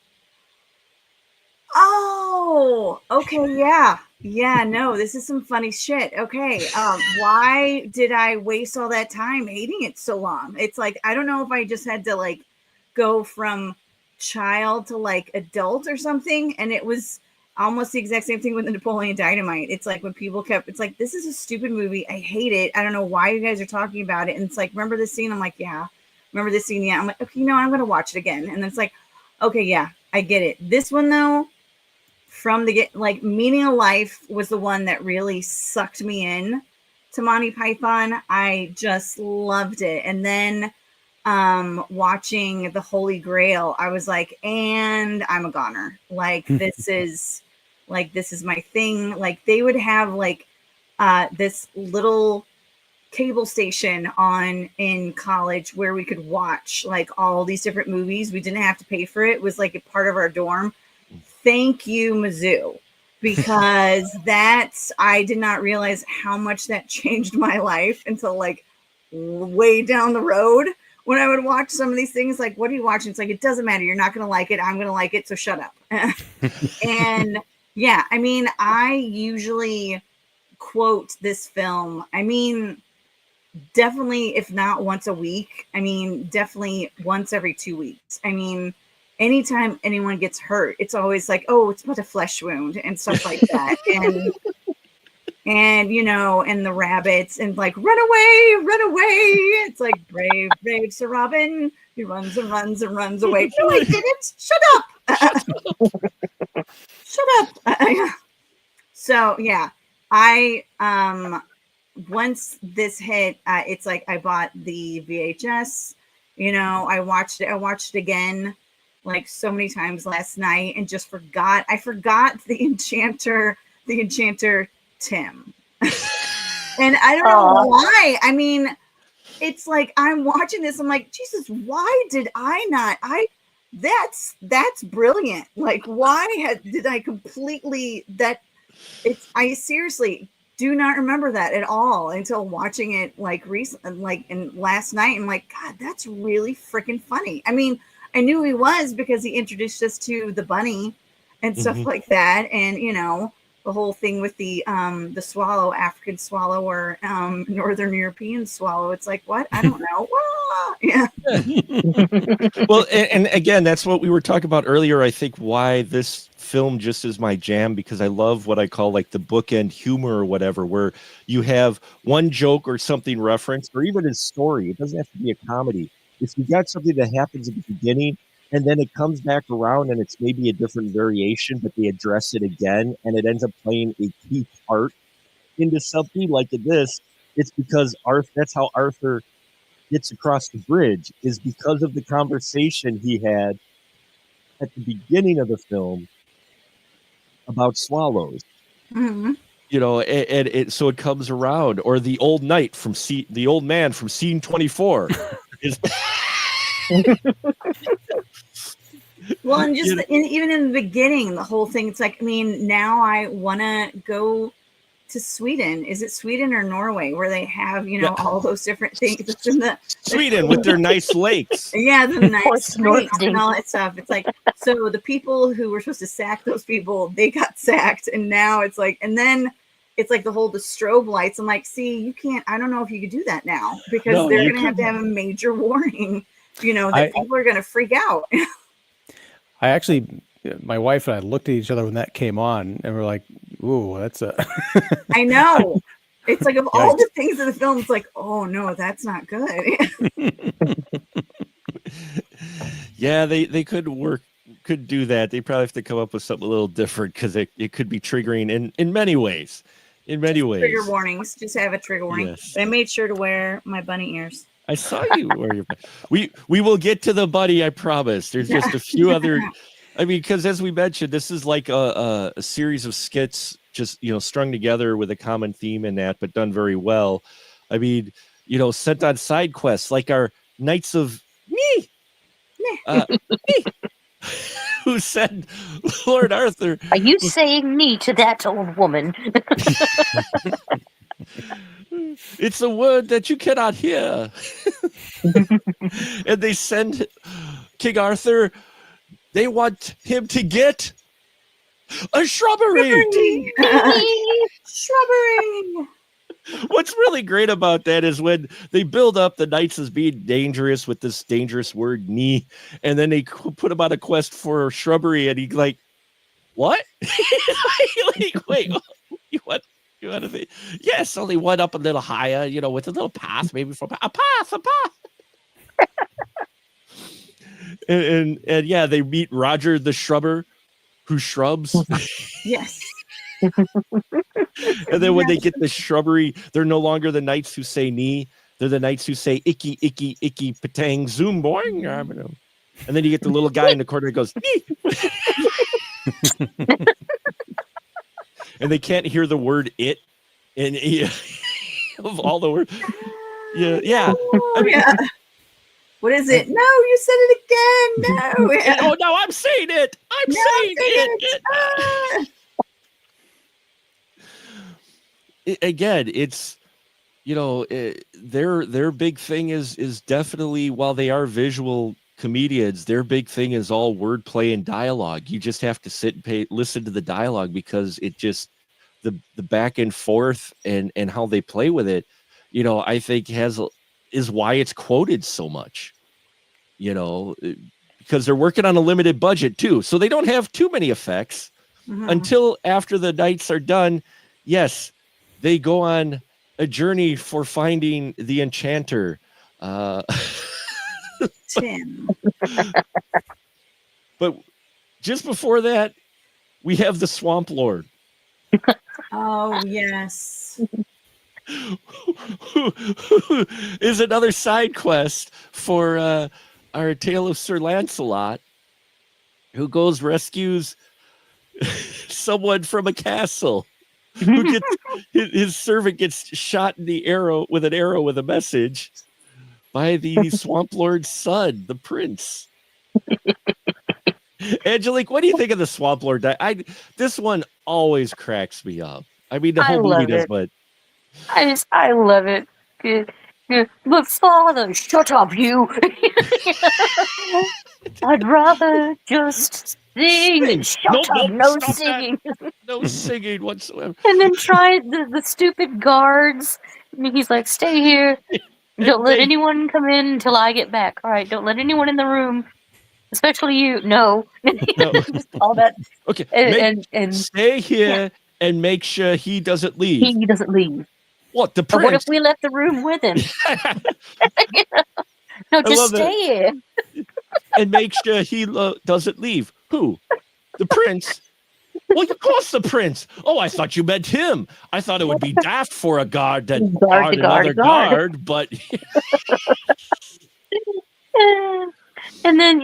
oh, okay, yeah, no, this is some funny shit. Okay, why did I waste all that time hating it so long? It's like, I don't know if I just had to like go from child to like adult or something, and it was almost the exact same thing with the Napoleon Dynamite. It's like when people it's like, this is a stupid movie, I hate it, I don't know why you guys are talking about it. And it's like, remember this scene? I'm like, yeah. Remember this scene? Yeah. I'm like, okay, I'm gonna watch it again. And then it's like, okay, yeah, I get it. This one though, from the get, like, Meaning of Life was the one that really sucked me in to Monty Python. I just loved it. And then watching the Holy Grail, I was like, and I'm a goner. Like, this is my thing. Like, they would have like this little cable station on in college where we could watch like all these different movies. We didn't have to pay for it. It was like a part of our dorm. Thank you, Mizzou, because I did not realize how much that changed my life until like way down the road, when I would watch some of these things. Like, what are you watching? It's like, it doesn't matter. You're not going to like it. I'm going to like it. So shut up. And yeah, I mean, I usually quote this film. I mean, definitely, if not once a week, I mean, definitely once every 2 weeks. I mean, anytime anyone gets hurt, it's always like, oh, it's but a flesh wound and stuff like that. And and the rabbits, and like, run away, run away. It's like, brave, brave Sir Robin. He runs and runs and runs away. No, I didn't. Shut up. Shut up. So yeah, I once this hit, it's like I bought the VHS. I watched it again like so many times last night, and just forgot. I forgot the Enchanter Tim. And I don't know why. I mean, it's like, I'm watching this, I'm like, Jesus, why did I not? That's brilliant. Like, why did I completely I seriously do not remember that at all until watching it like recently, like in last night. I'm like, God, that's really freaking funny. I mean, I knew he was because he introduced us to the bunny and stuff like that, and the whole thing with the swallow, African swallow or Northern European swallow. It's like, what? I don't know. Yeah. Well, and again, that's what we were talking about earlier. I think why this film just is my jam, because I love what I call like the bookend humor or whatever, where you have one joke or something referenced, or even a story. It doesn't have to be a comedy. If you got something that happens at the beginning and then it comes back around and it's maybe a different variation, but they address it again and it ends up playing a key part into something like this, it's because that's how Arthur gets across the bridge, is because of the conversation he had at the beginning of the film about swallows. Mm-hmm. So it comes around. Or the old knight the old man from scene 24 is well, and just even in the beginning, the whole thing, it's like, I mean, now I want to go to Sweden. Is it Sweden or Norway where they have, all those different things? It's in Sweden with their nice lakes. Yeah, the nice lakes and all that stuff. It's like, so the people who were supposed to sack those people, they got sacked, and now it's like, and then it's like the strobe lights. I'm like, see, you can't. I don't know if you could do that now, because they're going to have a major warning. That people are going to freak out. I actually, my wife and I looked at each other when that came on, and we're like, "Ooh, that's a." I know. It's like, of all the things in the film, it's like, oh no, that's not good. Yeah, they could do that. They probably have to come up with something a little different, because it could be triggering in many ways. in many ways. Trigger warnings. Just have a trigger warning. Yes. But I made sure to wear my bunny ears. I saw you wear your. We will get to the bunny. I promise. There's just a few other. I mean, because as we mentioned, this is like a series of skits, just strung together with a common theme in that, but done very well. I mean, sent on side quests like our Knights of Me, who said, Lord Arthur, Are you saying me to that old woman? it's a word that you cannot hear. And they send King Arthur, they want him to get a shrubbery. Shrubbery. What's really great about that is when they build up the knights as being dangerous with this dangerous word knee, and then they put him on a quest for shrubbery, and he's like, what? Like, wait, you want to be? Yes, only one up a little higher, with a little path, maybe from a path. and yeah, they meet Roger the Shrubber, who shrubs. Yes. And then when they get the shrubbery, they're no longer the knights who say knee. They're the knights who say icky, icky, icky, patang, zoom, boing. I don't know. And then you get the little guy in the corner that goes, knee. And they can't hear the word it. And of all the words. Yeah. I mean, what is it? No, you said it again. No. Oh, no, I'm saying it. I'm saying it. Again, it's their big thing is definitely, while they are visual comedians, their big thing is all wordplay and dialogue. You just have to sit and listen to the dialogue, because it just the back and forth and how they play with it, I think is why it's quoted so much, because they're working on a limited budget too, so they don't have too many effects until after the nights are done. Yes, they go on a journey for finding the Enchanter. Tim. But just before that, we have the Swamp Lord. Oh, yes. Who is another side quest for our Tale of Sir Lancelot, who goes rescues someone from a castle. Who gets his servant gets shot in the arrow with a message by the Swamp Lord's son, the prince. Angelique, what do you think of the Swamp Lord? This one always cracks me up. I mean, the whole movie does, but I love it. But father, shut up, you. I'd rather just sing and shut up. No singing. No singing whatsoever. And then try the stupid guards. And he's like, stay here. Don't let anyone come in until I get back. All right, don't let anyone in the room, especially you. No. Just all that. Okay. And stay here and make sure he doesn't leave. He doesn't leave. What, the prince? But what if we left the room with him? No, just stay here. And make sure he doesn't leave. Who? The prince? Well, of course the prince. Oh, I thought you meant him. I thought it would be daft for a guard to guard another guard, but... And then,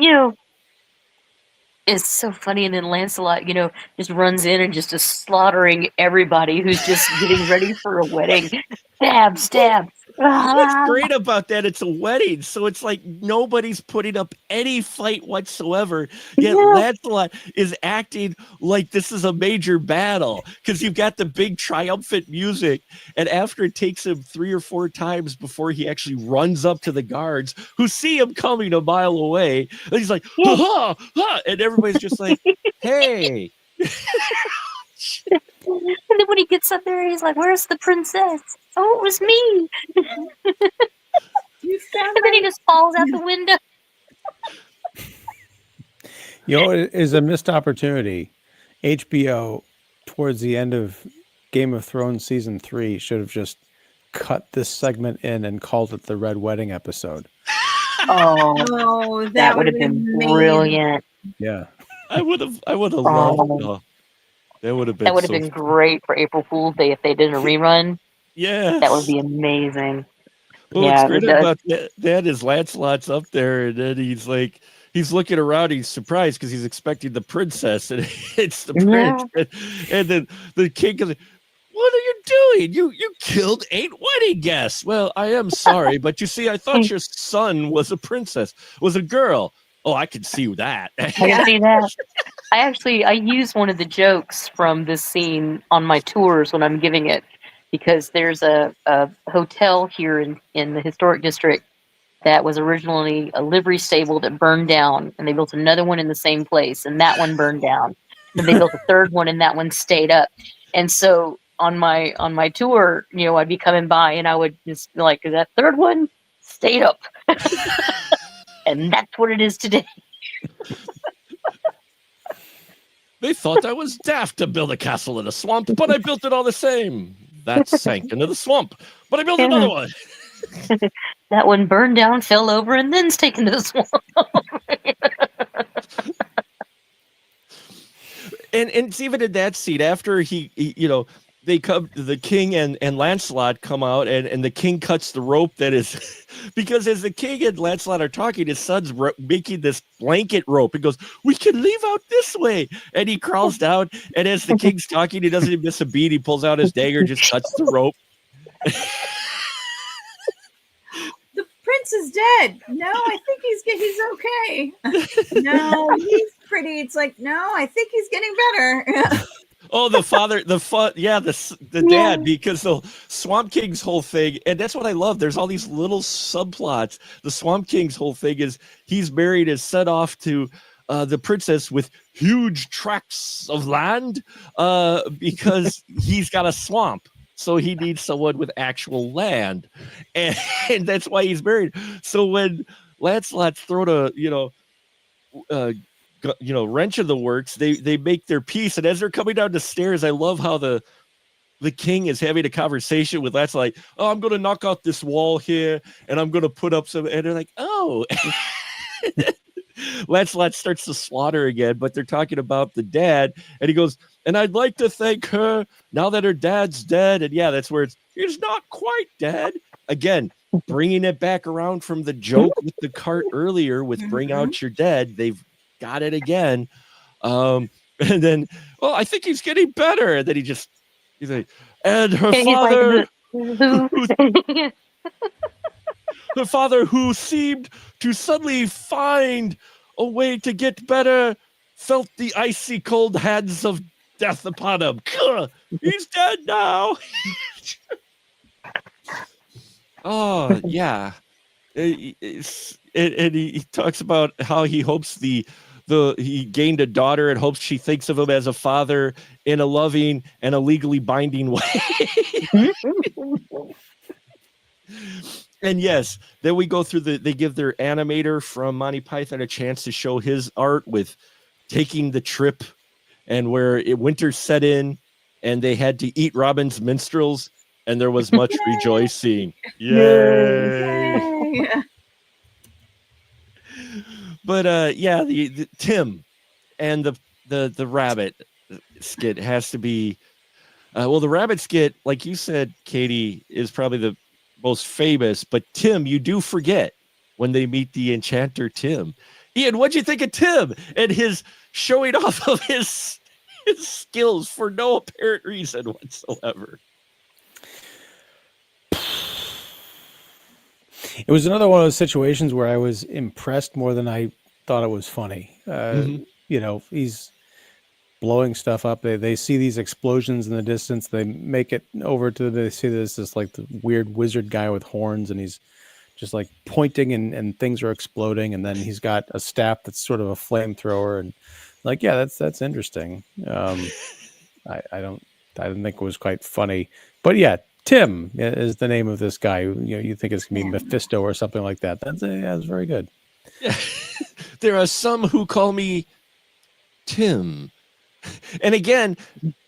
it's so funny. And then Lancelot, just runs in and just is slaughtering everybody who's just getting ready for a wedding. Stab. What's great about that? It's a wedding, so it's like nobody's putting up any fight whatsoever. Yet Lancelot is acting like this is a major battle, because you've got the big triumphant music, and after it takes him 3 or 4 times before he actually runs up to the guards, who see him coming a mile away, and he's like, ha, ha, and everybody's just like, hey. And then when he gets up there, he's like, where's the princess? Oh, it was me. And then he just falls out the window. It is a missed opportunity. HBO, towards the end of Game of Thrones season 3, should have just cut this segment in and called it the Red Wedding episode. Oh, that would have been brilliant. Yeah. I would have loved it. That would have That been would have so been great for April Fool's Day if they did a rerun. That would yes. be amazing. Well, what's Yeah, great about that is Lancelot's up there, and then he's looking around, he's surprised because he's expecting the princess, and it's the prince, yeah. and then the king goes, "What are you doing? You killed 8 wedding guests." "Well, I am sorry, but you see, I thought your son was a princess, was a girl." "Oh, I can see that." I can Yeah. see that. I use one of the jokes from this scene on my tours when I'm giving it, because there's a hotel here in the historic district that was originally a livery stable that burned down, and they built another one in the same place, and that one burned down. Then they built a third one, and that one stayed up. And so on my tour, I'd be coming by, and I would just be like, that third one stayed up, and that's what it is today. "They thought I was daft to build a castle in a swamp, but I built it all the same. That sank into the swamp, but I built another one." That one burned down, fell over, and then's taken to the swamp. And it's even in that scene after they come, the king and Lancelot come out, and the king cuts the rope that is because as the king and Lancelot are talking, his son's making this blanket rope. He goes, "We can leave out this way," and he crawls down, and as the king's talking, he doesn't even miss a beat. He pulls out his dagger, just cuts the rope. The prince is dead. No, I think he's okay. No, he's pretty. It's like, no, I think he's getting better. Oh, the father, the dad, because the Swamp King's whole thing, and that's what I love. There's all these little subplots. The Swamp King's whole thing is he's married and set off to the princess with huge tracts of land because he's got a swamp. So he needs someone with actual land, and that's why he's married. So when Lancelot's thrown wrench in the works, they make their peace, and as they're coming down the stairs, I love how the king is having a conversation with Lancelot. "Oh, I'm going to knock out this wall here, and I'm going to put up some," and they're like, "Oh." Lancelot starts to slaughter again, but they're talking about the dad, and he goes, "And I'd like to thank her now that her dad's dead." And yeah, that's where he's not quite dead. Again, bringing it back around from the joke with the cart earlier with "bring out your dead." They've got it again. And then, "Well, I think he's getting better." And then he's like, "And her father, her father, who seemed to suddenly find a way to get better, felt the icy cold hands of death upon him. He's dead now." Oh, yeah. And he talks about how he hopes he gained a daughter and hopes she thinks of him as a father in a loving and a legally binding way. And yes, then we go through they give their animator from Monty Python a chance to show his art with taking the trip, and where winter set in and they had to eat Robin's minstrels, and there was much rejoicing. Yay! But the Tim and the rabbit skit has to be the rabbit skit, like you said, Katie, is probably the most famous. But Tim, you do forget when they meet the Enchanter Tim. Ian, what'd you think of Tim and his showing off of his skills for no apparent reason whatsoever? It was another one of those situations where I was impressed more than I thought it was funny. He's blowing stuff up. They see these explosions in the distance. They make it over to, they see this like the weird wizard guy with horns, and he's just like pointing and things are exploding. And then he's got a staff that's sort of a flamethrower, and like, yeah, that's interesting. I didn't think it was quite funny, but yeah, Tim is the name of this guy. You think it's gonna be Mephisto or something like that. That's very good. Yeah. There are some who call me Tim. And again,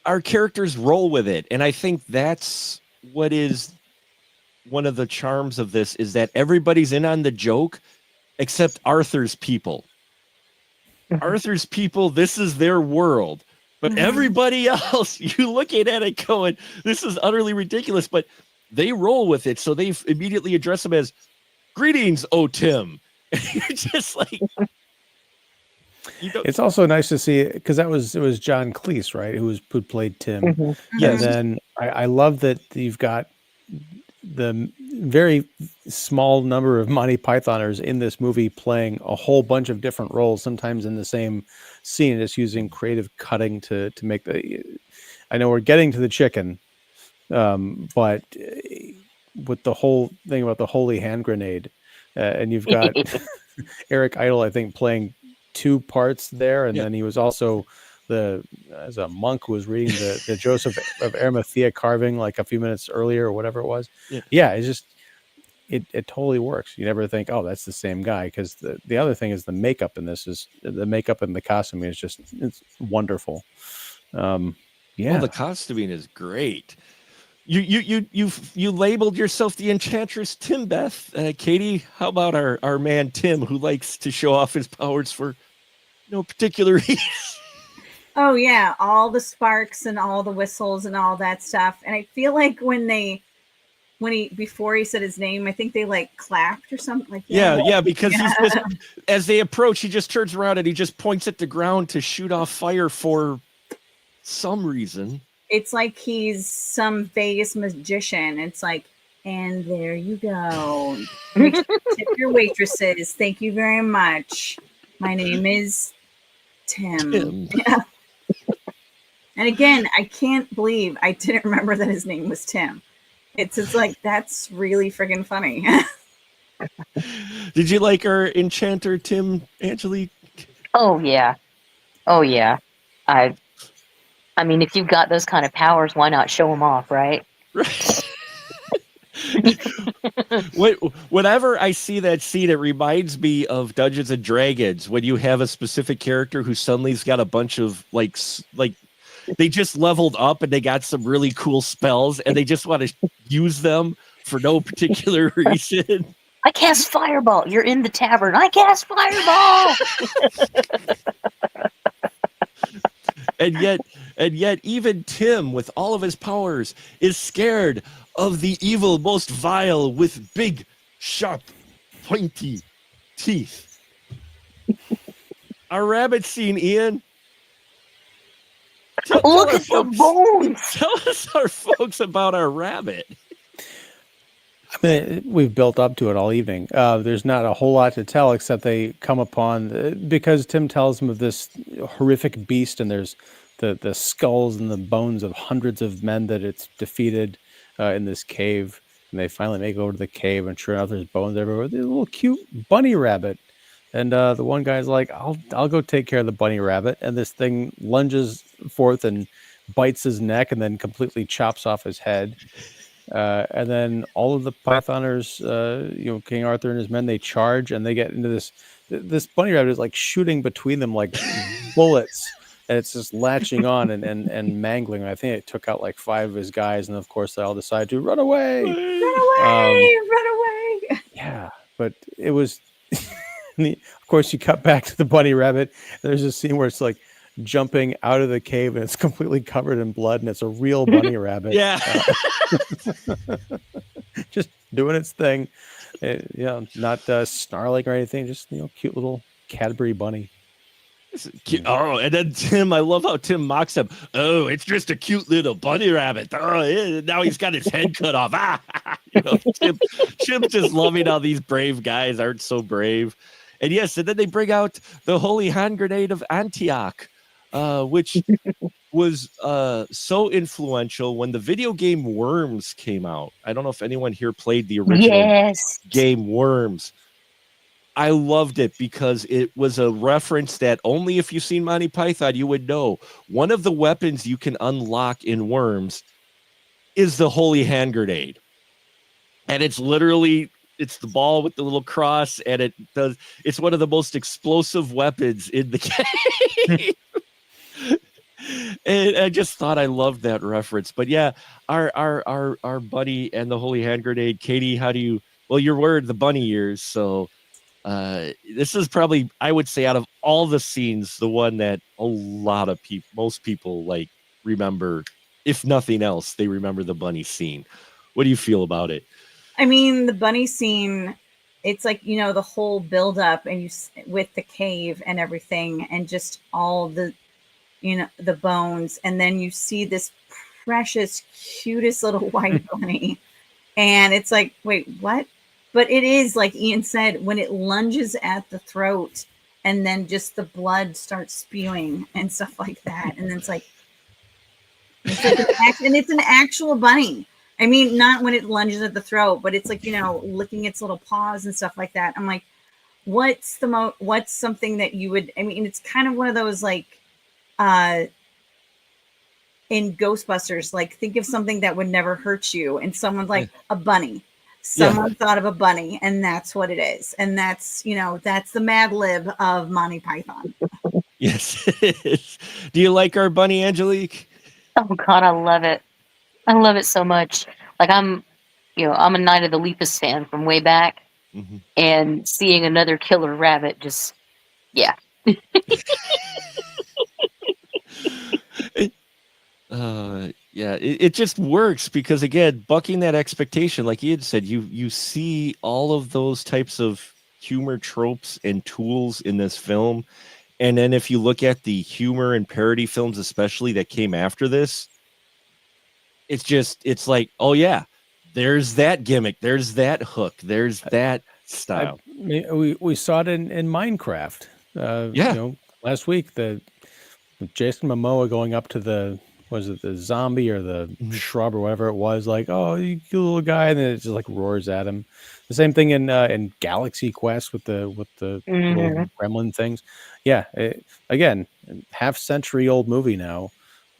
our characters roll with it. And I think that's what is one of the charms of this, is that everybody's in on the joke except Arthur's people. Arthur's people, this is their world. But everybody else, you looking at it going, this is utterly ridiculous, but they roll with it. So they immediately address him as, greetings, oh Tim. And you're just like, it's also nice to see, because it was John Cleese, right, who played Tim. Yes. And then I love that you've got the very small number of Monty Pythoners in this movie playing a whole bunch of different roles, sometimes in the same scene, just using creative cutting to make I know we're getting to the chicken, but with the whole thing about the holy hand grenade, and you've got Eric Idle, I think, playing 2 parts there, and then he was also as a monk who was reading the Joseph of Arimathea carving like a few minutes earlier or whatever it was. Yeah, it's just it totally works. You never think, oh, that's the same guy, because the other thing is the makeup in this is the makeup and the costuming is just, it's wonderful. Well, the costuming is great. You labeled yourself the Enchantress Tim, Beth. Katie, how about our man Tim, who likes to show off his powers for no particular reason? Oh yeah, all the sparks and all the whistles and all that stuff. And I feel like before he said his name, I think they like clapped or something like that. Yeah, because he's just, as they approach, he just turns around and he just points at the ground to shoot off fire for some reason. It's like he's some Vegas magician. It's like, and there you go. Tip your waitresses. Thank you very much. My name is Tim. Yeah. And again, I can't believe I didn't remember that his name was Tim. It's just like, that's really friggin' funny. Did you like our Enchanter Tim, Angelique? Oh yeah. I mean, if you've got those kind of powers, why not show them off, right? Right. Whenever I see that scene, it reminds me of Dungeons and Dragons, when you have a specific character who suddenly's got a bunch of like they just leveled up and they got some really cool spells and they just want to use them for no particular reason. I cast Fireball. You're in the tavern. I cast Fireball. And yet even Tim, with all of his powers, is scared of the evil, most vile, with big, sharp, pointy teeth. Our rabbit scene, Ian. Look at the bones. Tell us, our folks, about our rabbit. I mean, we've built up to it all evening. There's not a whole lot to tell, except they come upon, because Tim tells them of this horrific beast, and there's the skulls and the bones of hundreds of men that it's defeated in this cave. And they finally make it over to the cave, and sure enough, there's bones everywhere. There's a little cute bunny rabbit. And the one guy's like, I'll go take care of the bunny rabbit. And this thing lunges forth and bites his neck and then completely chops off his head. And then all of the Pythoners, King Arthur and his men, they charge and they get into this bunny rabbit is like shooting between them like bullets. And it's just latching on and mangling. I think it took out like 5 of his guys. And of course, they all decide to run away. Run away! Run away! Yeah, but it was... Of course, you cut back to the bunny rabbit. There's a scene where it's like jumping out of the cave and it's completely covered in blood, and it's a real bunny rabbit. Yeah. Just doing its thing. Not snarling or anything. Just, cute little Cadbury bunny. Oh, and then Tim, I love how Tim mocks him. Oh, it's just a cute little bunny rabbit. Oh, now he's got his head cut off. Tim's just loving how these brave guys aren't so brave. And yes, and then they bring out the holy hand grenade of Antioch, which was so influential when the video game Worms came out. I don't know if anyone here played the original game Worms. I loved it because it was a reference that only if you've seen Monty Python, you would know. One of the weapons you can unlock in Worms is the holy hand grenade. And it's literally, it's the ball with the little cross, and it's one of the most explosive weapons in the game. And I just thought I loved that reference. But yeah, our buddy and the holy hand grenade, Katie, you're wearing the bunny ears, so This is probably, I would say, out of all the scenes, the one that a lot of people, most people like remember. If nothing else, they remember the bunny scene. What do you feel about it? I mean, the bunny scene, it's like, the whole build up and with the cave and everything and just all the, the bones. And then you see this precious, cutest little white bunny. And it's like, wait, what? But it is like Ian said, when it lunges at the throat and then just the blood starts spewing and stuff like that. And then it's like it's an actual bunny. I mean, not when it lunges at the throat, but it's like, licking its little paws and stuff like that. I'm like, what's something that you would, I mean, it's kind of one of those like, in Ghostbusters, like think of something that would never hurt you. And someone's like a bunny. Someone thought of a bunny and that's what it is. And that's, that's the Mad Lib of Monty Python. Yes. Do you like our bunny, Angelique? Oh God, I love it. I love it so much. Like I'm a Night of the Lepus fan from way back, and seeing another killer rabbit, just yeah. It just works because again, bucking that expectation, like you had said, you see all of those types of humor tropes and tools in this film, and then if you look at the humor and parody films, especially that came after this. It's like, oh yeah, there's that gimmick, there's that hook, there's that style. We saw it in Minecraft. Last week, the Jason Momoa going up to the zombie or the shrub or whatever it was, like, oh, you cute little guy, and then it just like roars at him. The same thing in Galaxy Quest with the little gremlin things. Yeah, again, half-century-old movie now.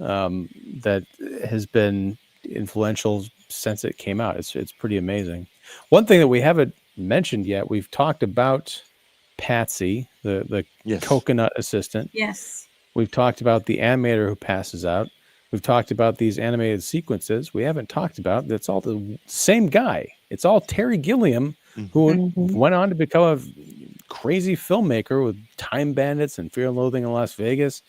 That has been influential since it came out. It's pretty amazing. One thing that we haven't mentioned yet, we've talked about Patsy, the coconut assistant. Yes. We've talked about the animator who passes out. We've talked about these animated sequences. We haven't talked about that's all the same guy. It's all Terry Gilliam, who went on to become a crazy filmmaker with Time Bandits and Fear and Loathing in Las Vegas.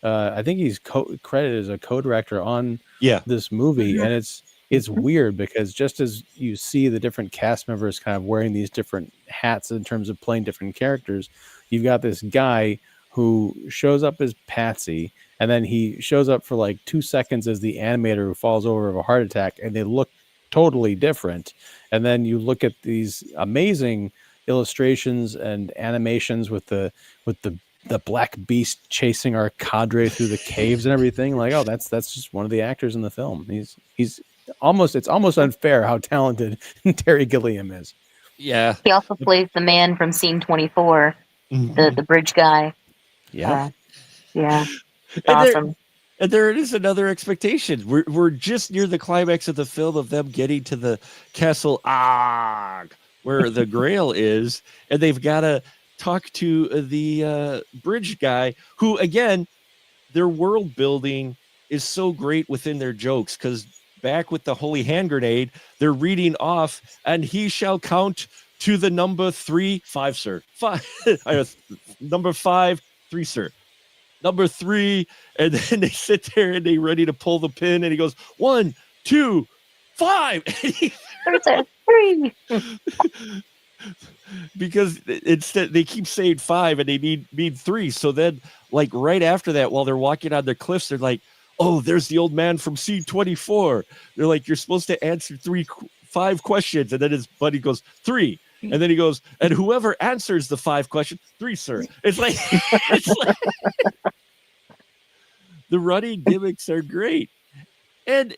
I think he's credited as a co-director on this movie, and it's weird because just as you see the different cast members kind of wearing these different hats in terms of playing different characters, you've got this guy who shows up as Patsy, and then he shows up for like 2 seconds as the animator who falls over of a heart attack, and they look totally different. And then you look at these amazing illustrations and animations with the black beast chasing our cadre through the caves and everything. Like, oh, that's just one of the actors in the film. It's almost unfair how talented Terry Gilliam is. Yeah. He also plays the man from Scene 24, the bridge guy. Yeah. Awesome. And there it is, another expectation. We're just near the climax of the film of them getting to the castle where the Grail is, and they've got to talk to the bridge guy who, again, their world building is so great within their jokes, because back with the holy hand grenade, they're reading off, and he shall count to the number 3, 5, sir. 5, number 5, 3, sir. Number 3, and then they sit there and they ready to pull the pin, and he goes 1, 2, 5. There's a 3. Because instead they keep saying 5 and they need 3. So then, like right after that, while they're walking on the cliffs, they're like, "Oh, there's the old man from scene 24." They're like, "You're supposed to answer 5 questions," and then his buddy goes 3, and then he goes, "And whoever answers the 5 questions, 3, sir." It's like, the running gimmicks are great. And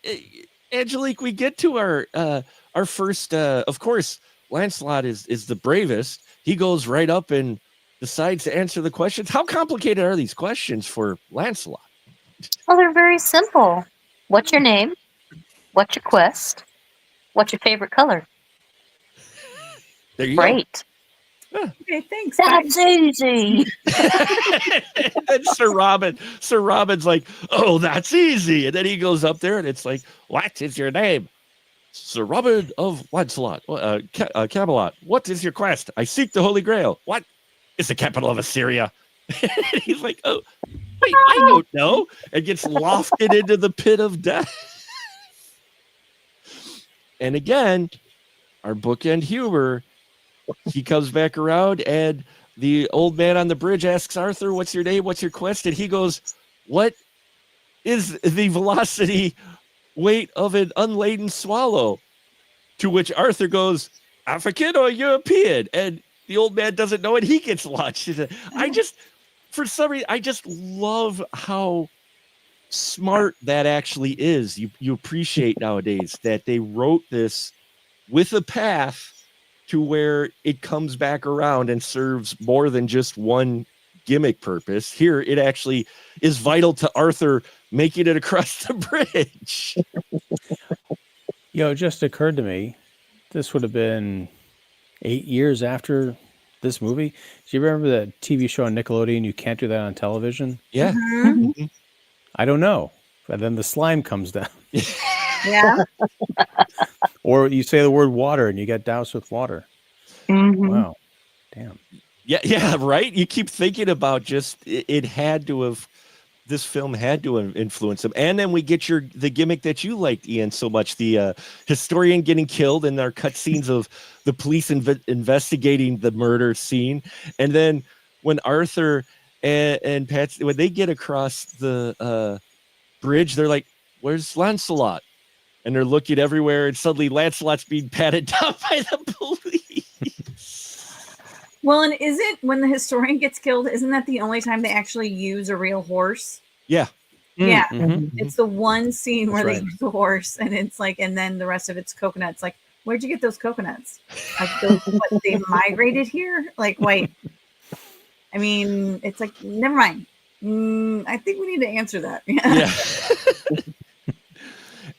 Angelique, we get to our first. Of course, Lancelot is the bravest. He goes right up and decides to answer the questions. How complicated are these questions for Lancelot? Well, they're very simple. What's your name? What's your quest? What's your favorite color? There you Great. go. Okay, thanks. That's easy. And Sir Robin's like, "Oh, that's easy." And then he goes up there and it's like, "What is your name?" Sir Robert of Lancelot, Camelot, what is your quest? I seek the Holy Grail. What is the capital of Assyria? He's like, oh, wait, I don't know. And gets lofted into the pit of death. And again, our bookend humor, he comes back around and the old man on the bridge asks Arthur, what's your name? What's your quest? And he goes, what is the velocity weight of an unladen swallow? To which Arthur goes, African or European? And the old man doesn't know it. He gets launched. For some reason, I just love how smart that actually is. You appreciate nowadays that they wrote this with a path to where it comes back around and serves more than just one gimmick purpose. Here, it actually is vital to Arthur making it across the bridge. It just occurred to me, this would have been 8 years after this movie. Do you remember that TV show on Nickelodeon, You Can't Do That on Television? Yeah. Mm-hmm. I don't know. And then the slime comes down. Yeah. Or you say the word water and you get doused with water. Mhm. Wow. Damn. Yeah, right? You keep thinking about just, it had to have, this film had to have influenced him. And then we get the gimmick that you liked, Ian, so much, the historian getting killed and our cutscenes of the police investigating the murder scene. And then when Arthur and Patsy, when they get across the bridge, they're like, where's Lancelot? And they're looking everywhere, and suddenly Lancelot's being patted down by the police. Well, and when the historian gets killed, isn't that the only time they actually use a real horse? Yeah. Yeah. Mhm. It's the one scene where That's they right. use the horse, and it's like, and then the rest of it's coconuts. Like, where'd you get those coconuts? Like, they migrated here? Like, wait. I mean, it's like, never mind. I think we need to answer that. Yeah.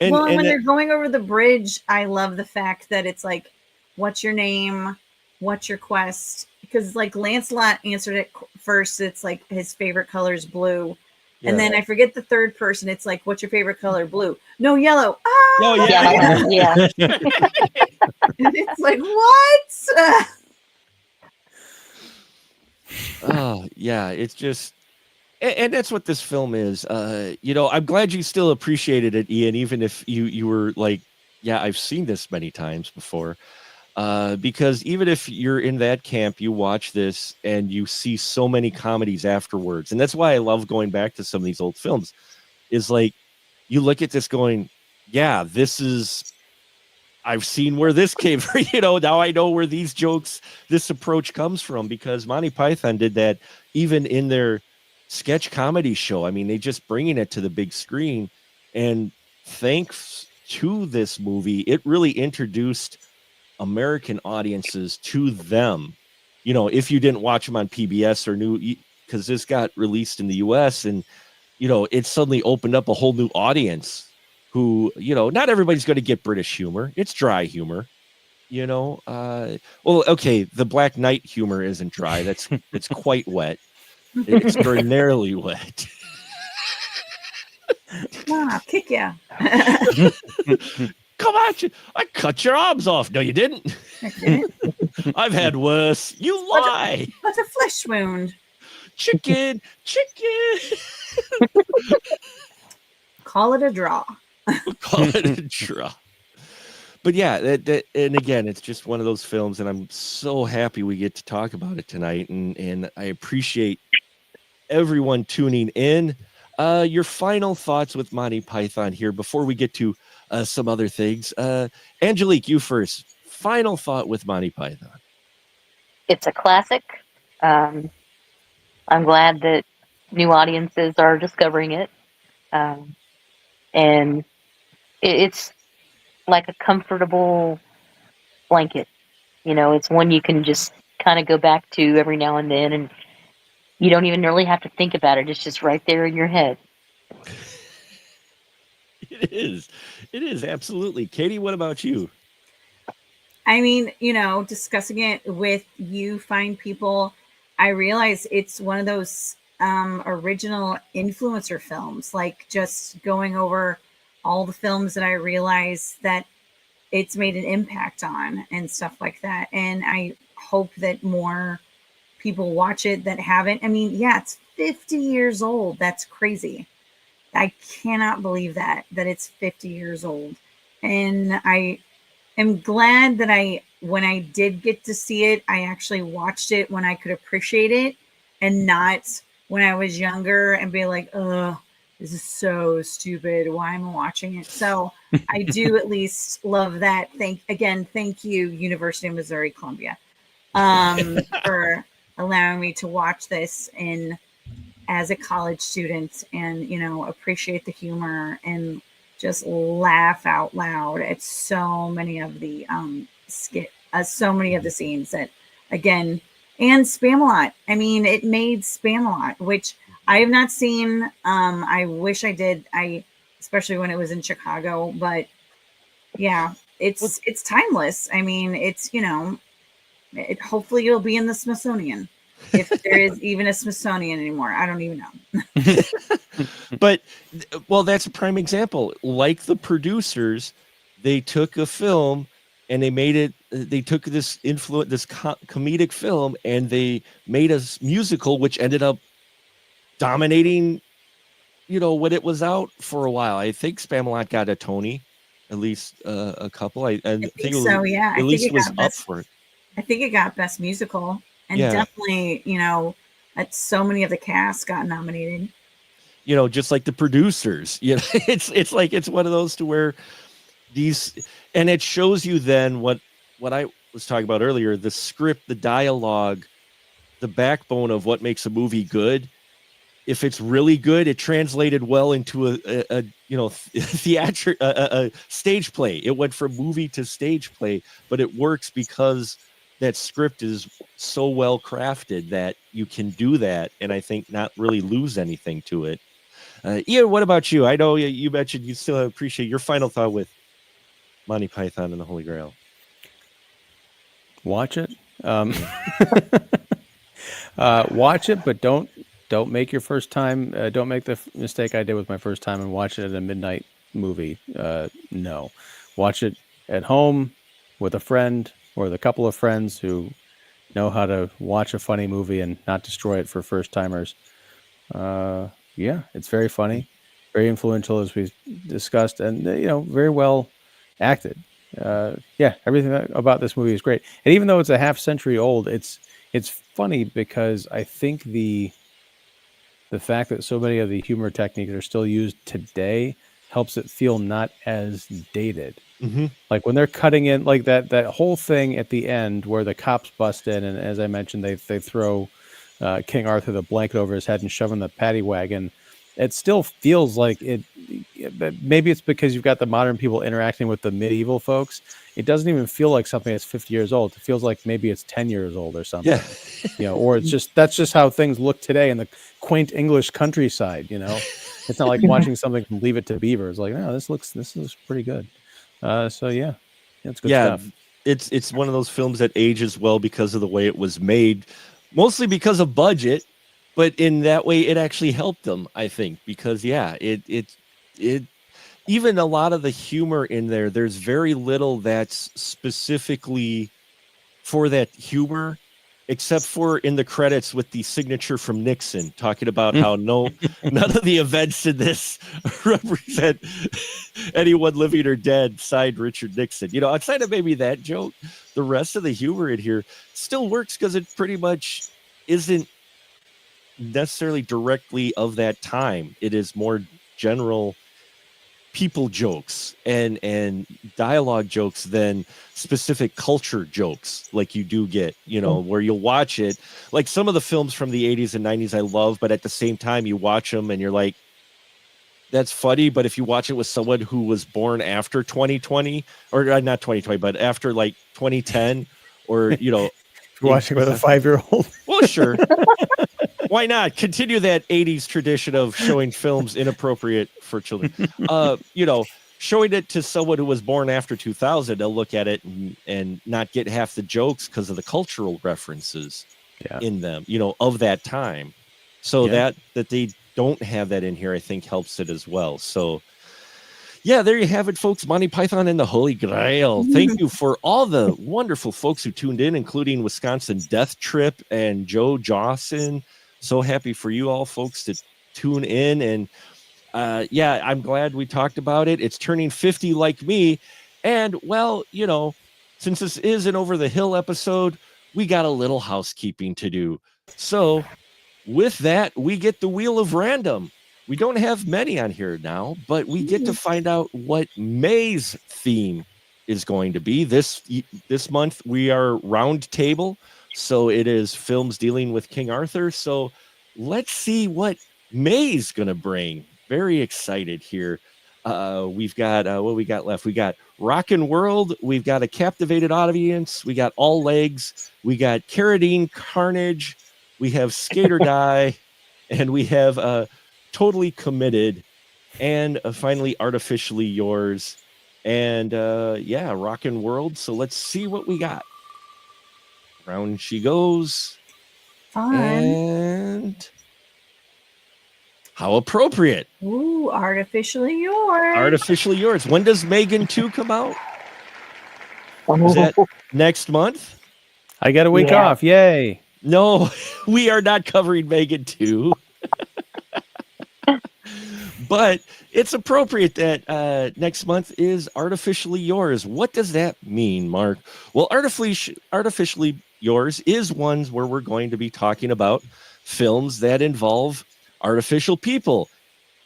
And when they're going over the bridge, I love the fact that it's like, what's your name? What's your quest? Because like Lancelot answered it first. It's like his favorite color is blue. Yeah. And then I forget the third person. It's like, what's your favorite color? Blue. No, yellow. Ah! Oh, yeah. Yeah. And it's like, what? Oh, yeah. It's just, and that's what this film is. I'm glad you still appreciated it, Ian, even if you were like, yeah, I've seen this many times before. Because even if you're in that camp, you watch this and you see so many comedies afterwards. And that's why I love going back to some of these old films, is like, you look at this going, yeah, I've seen where this came from, now I know where these jokes, this approach comes from, because Monty Python did that even in their sketch comedy show. I mean, they just bringing it to the big screen, and thanks to this movie, it really introduced American audiences to them. If you didn't watch them on PBS or knew, because this got released in the US, and it suddenly opened up a whole new audience who, not everybody's going to get British humor. It's dry humor, well, okay, the Black Knight humor isn't dry. It's quite wet. It's extraordinarily wet. I'll kick ya. Come at you. I cut your arms off. No, you didn't. I've had worse. You lie. What's a flesh wound? Chicken. Call it a draw. Call it a draw. But yeah, and again, it's just one of those films, and I'm so happy we get to talk about it tonight, and I appreciate everyone tuning in. Your final thoughts with Monty Python here before we get to some other things. Angelique, you first. Final thought with Monty Python. It's a classic. I'm glad that new audiences are discovering it. And it's like a comfortable blanket. It's one you can just kind of go back to every now and then, and you don't even really have to think about it. It's just right there in your head. It is absolutely. Katie, what about you? I mean, discussing it with you fine people, I realize it's one of those original influencer films, like just going over all the films that I realized that it's made an impact on and stuff like that. And I hope that more people watch it that haven't. I mean, yeah, it's 50 years old. That's crazy. I cannot believe that it's 50 years old. And I am glad that when I did get to see it, I actually watched it when I could appreciate it and not when I was younger and be like, oh, this is so stupid. Why am I watching it? So I do at least love that. Thank you, University of Missouri Columbia, for allowing me to watch this as a college student and, appreciate the humor and just laugh out loud at so many of the so many of the scenes that, again, and Spamalot. I mean, it made Spamalot, which I have not seen. I wish I did. Especially when it was in Chicago, but yeah, it's timeless. I mean, it's, hopefully it'll be in the Smithsonian. If there is even a Smithsonian anymore, I don't even know. But, well, that's a prime example. Like the producers, they took a film and they made it. They took this comedic film and they made a musical, which ended up dominating, when it was out for a while. I think Spamalot got a Tony, at least a couple. I think so. Yeah, at least was up for it. I think it got Best Musical, and definitely, so many of the cast got nominated. Just like the producers, it's like it's one of those to where and it shows you then what I was talking about earlier, the script, the dialogue, the backbone of what makes a movie good. If it's really good, it translated well into a stage play. It went from movie to stage play, but it works because that script is so well crafted that you can do that, and I think not really lose anything to it. Ian, what about you? I know you mentioned you still appreciate your final thought with Monty Python and the Holy Grail. Watch it. Watch it, but don't make your first time. Don't make the mistake I did with my first time and watch it at a midnight movie. No, watch it at home with a friend or with a couple of friends who know how to watch a funny movie and not destroy it for first timers. Yeah, it's very funny, very influential, as we discussed, and very well acted. Yeah, everything about this movie is great. And even though it's a half century old, it's funny because I think the fact that so many of the humor techniques are still used today helps it feel not as dated. Mm-hmm. Like when they're cutting in, like that whole thing at the end where the cops bust in, and as I mentioned, they throw King Arthur the blanket over his head and shove in the paddy wagon. It still feels like it. Maybe it's because you've got the modern people interacting with the medieval folks. It doesn't even feel like something that's 50 years old. It feels like maybe it's 10 years old or something. Yeah. Or that's just how things look today in the quaint English countryside. It's not like watching something from Leave It to Beaver. It's like, no, this looks pretty good. So yeah, it's good stuff. It's one of those films that ages well because of the way it was made, mostly because of budget. But in that way, it actually helped them, I think, because it even a lot of the humor in there, there's very little that's specifically for that humor, except for in the credits with the signature from Nixon, talking about how none of the events in this represent anyone living or dead, signed Richard Nixon. Outside of maybe that joke, the rest of the humor in here still works because it pretty much isn't necessarily directly of that time. It is more general people jokes and dialogue jokes than specific culture jokes like you do get, where you'll watch it. Like some of the films from the 80s and 90s I love, but at the same time you watch them and you're like, that's funny. But if you watch it with someone who was born after 2020 or not 2020, but after like 2010 or, watching with a 5-year-old. Well, sure. Why not continue that 80s tradition of showing films inappropriate for children? Showing it to someone who was born after 2000, they'll look at it and not get half the jokes because of the cultural references in them, of that time. So that they don't have that in here, I think helps it as well. So Yeah, there you have it, folks. Monty Python and the Holy Grail. Thank you for all the wonderful folks who tuned in, including Wisconsin Death Trip and Joe Jawson. So happy for you all, folks, to tune in. And yeah, I'm glad we talked about it. It's turning 50 like me. And well, you know, since this is an Over the Hill episode, we got a little housekeeping to do. So with that, we get the Wheel of Random. We don't have many on here now, but we get to find out what May's theme is going to be. This month we are round table, so it is films dealing with King Arthur. So let's see what May's going to bring. Very excited here. We've got what we got left. We got Rockin' World. We've got a captivated audience. We got All Legs. We got Carradine Carnage. We have Skate or Die, and we have Totally Committed, and finally Artificially Yours, and yeah, Rockin' World. So let's see what we got. Round she goes. Fun. And how appropriate. Ooh, Artificially Yours. Artificially Yours. When does Megan 2 come out? Is that next month? I got a week off. Yay. No, we are not covering Megan 2. But it's appropriate that next month is Artificially Yours. What does that mean, Mark? Well, Artificially Yours is one where we're going to be talking about films that involve artificial people.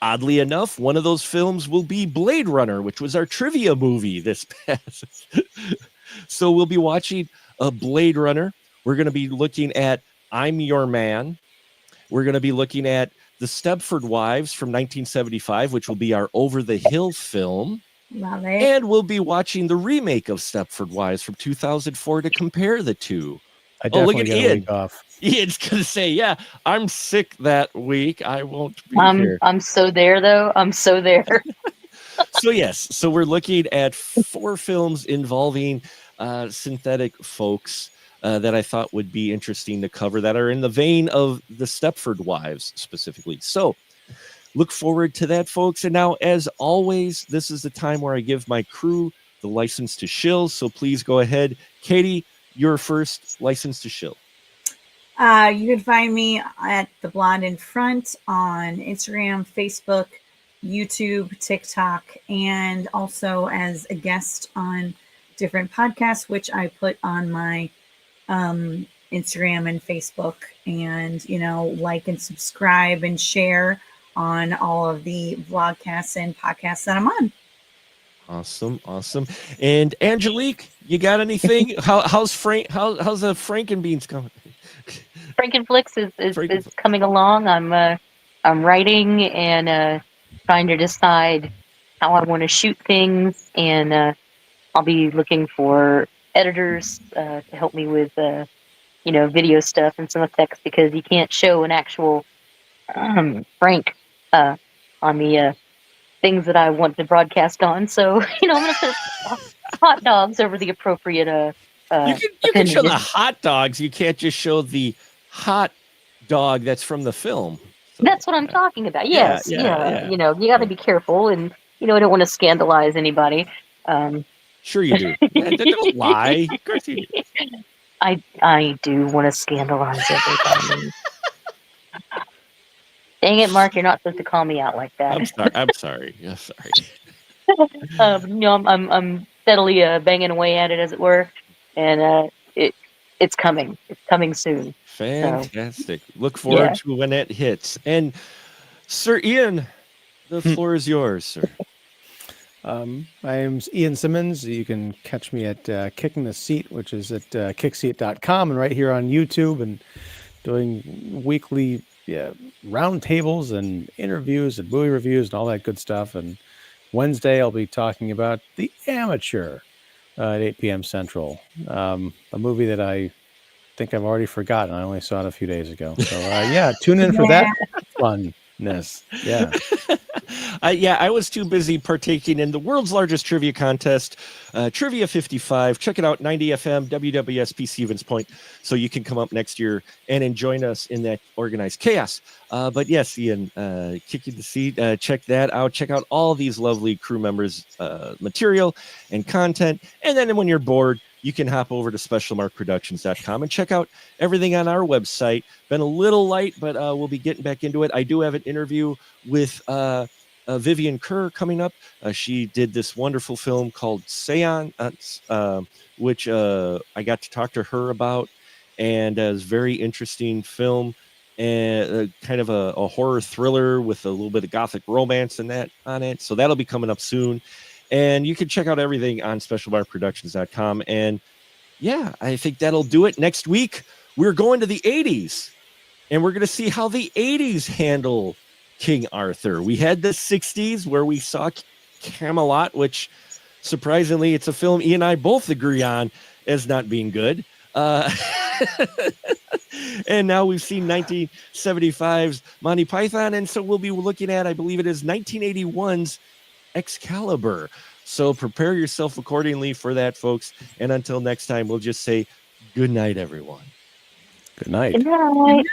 Oddly enough, one of those films will be Blade Runner, which was our trivia movie this past. So we'll be watching a Blade Runner. We're going to be looking at I'm Your Man. We're going to be looking at The Stepford Wives from 1975, which will be our Over the Hill film. Love it. And we'll be watching the remake of Stepford Wives from 2004 to compare the two. I definitely look at got a Ian. week off. Ian's going to say, yeah, I'm sick that week. I won't be here. I'm so there, though. I'm so there. So, yes. So we're looking at 4 films involving synthetic folks that I thought would be interesting to cover that are in the vein of the Stepford Wives specifically. So look forward to that, folks. And now, as always, this is the time where I give my crew the license to shill. So please go ahead. Katie, your first license to shill. You can find me at The Blonde in Front on Instagram, Facebook, YouTube, TikTok, and also as a guest on different podcasts, which I put on my Instagram and Facebook, and like and subscribe and share on all of the vlogcasts and podcasts that I'm on. Awesome. And Angelique, you got anything? How's Frank? How's the Frankenbeans coming? Frankenflix is coming along. I'm writing and trying to decide how I want to shoot things, and I'll be looking for editors to help me with video stuff and some effects, because you can't show an actual Frank on the things that I want to broadcast on. So I'm gonna put hot dogs over the appropriate you can show the hot dogs. You can't just show the hot dog that's from the film. So, that's what I'm talking about. Yes, yeah. you got to be careful, and I don't want to scandalize anybody. Sure you do. Don't lie. Of course you do. I do want to scandalize everybody. Dang it, Mark! You're not supposed to call me out like that. I'm sorry. Yeah, sorry. I'm steadily banging away at it, as it were, and it's coming. It's coming soon. Fantastic. So, look forward to when it hits. And Sir Ian, the floor is yours, sir. I am Ian Simmons. You can catch me at Kicking the Seat, which is at kickseat.com, and right here on YouTube, and doing weekly roundtables and interviews and movie reviews and all that good stuff. And Wednesday, I'll be talking about The Amateur at 8 p.m. Central, a movie that I think I've already forgotten. I only saw it a few days ago. So, tune in for that fun Yeah. I was too busy partaking in the world's largest trivia contest, Trivia 55. Check it out, 90 FM, WWSP Stevens Point, so you can come up next year and join us in that organized chaos. But yes, Ian, kicking the seat, check that out. Check out all these lovely crew members' material and content. And then when you're bored, you can hop over to specialmarkproductions.com and check out everything on our website. Been a little light, but we'll be getting back into it. I do have an interview with Vivian Kerr coming up. She did this wonderful film called Seance, which I got to talk to her about, and it's a very interesting film, and kind of a horror thriller with a little bit of gothic romance and that on it. So that'll be coming up soon. And you can check out everything on specialmarkproductions.com. And yeah, I think that'll do it. Next week, we're going to the 80s, and we're going to see how the 80s handle King Arthur. We had the 60s where we saw Camelot, which surprisingly, it's a film Ian and I both agree on as not being good. And now we've seen 1975's Monty Python. And so we'll be looking at, I believe it is 1981's Excalibur. So prepare yourself accordingly for that, folks. And until next time, we'll just say good night, everyone. Good night. Good night.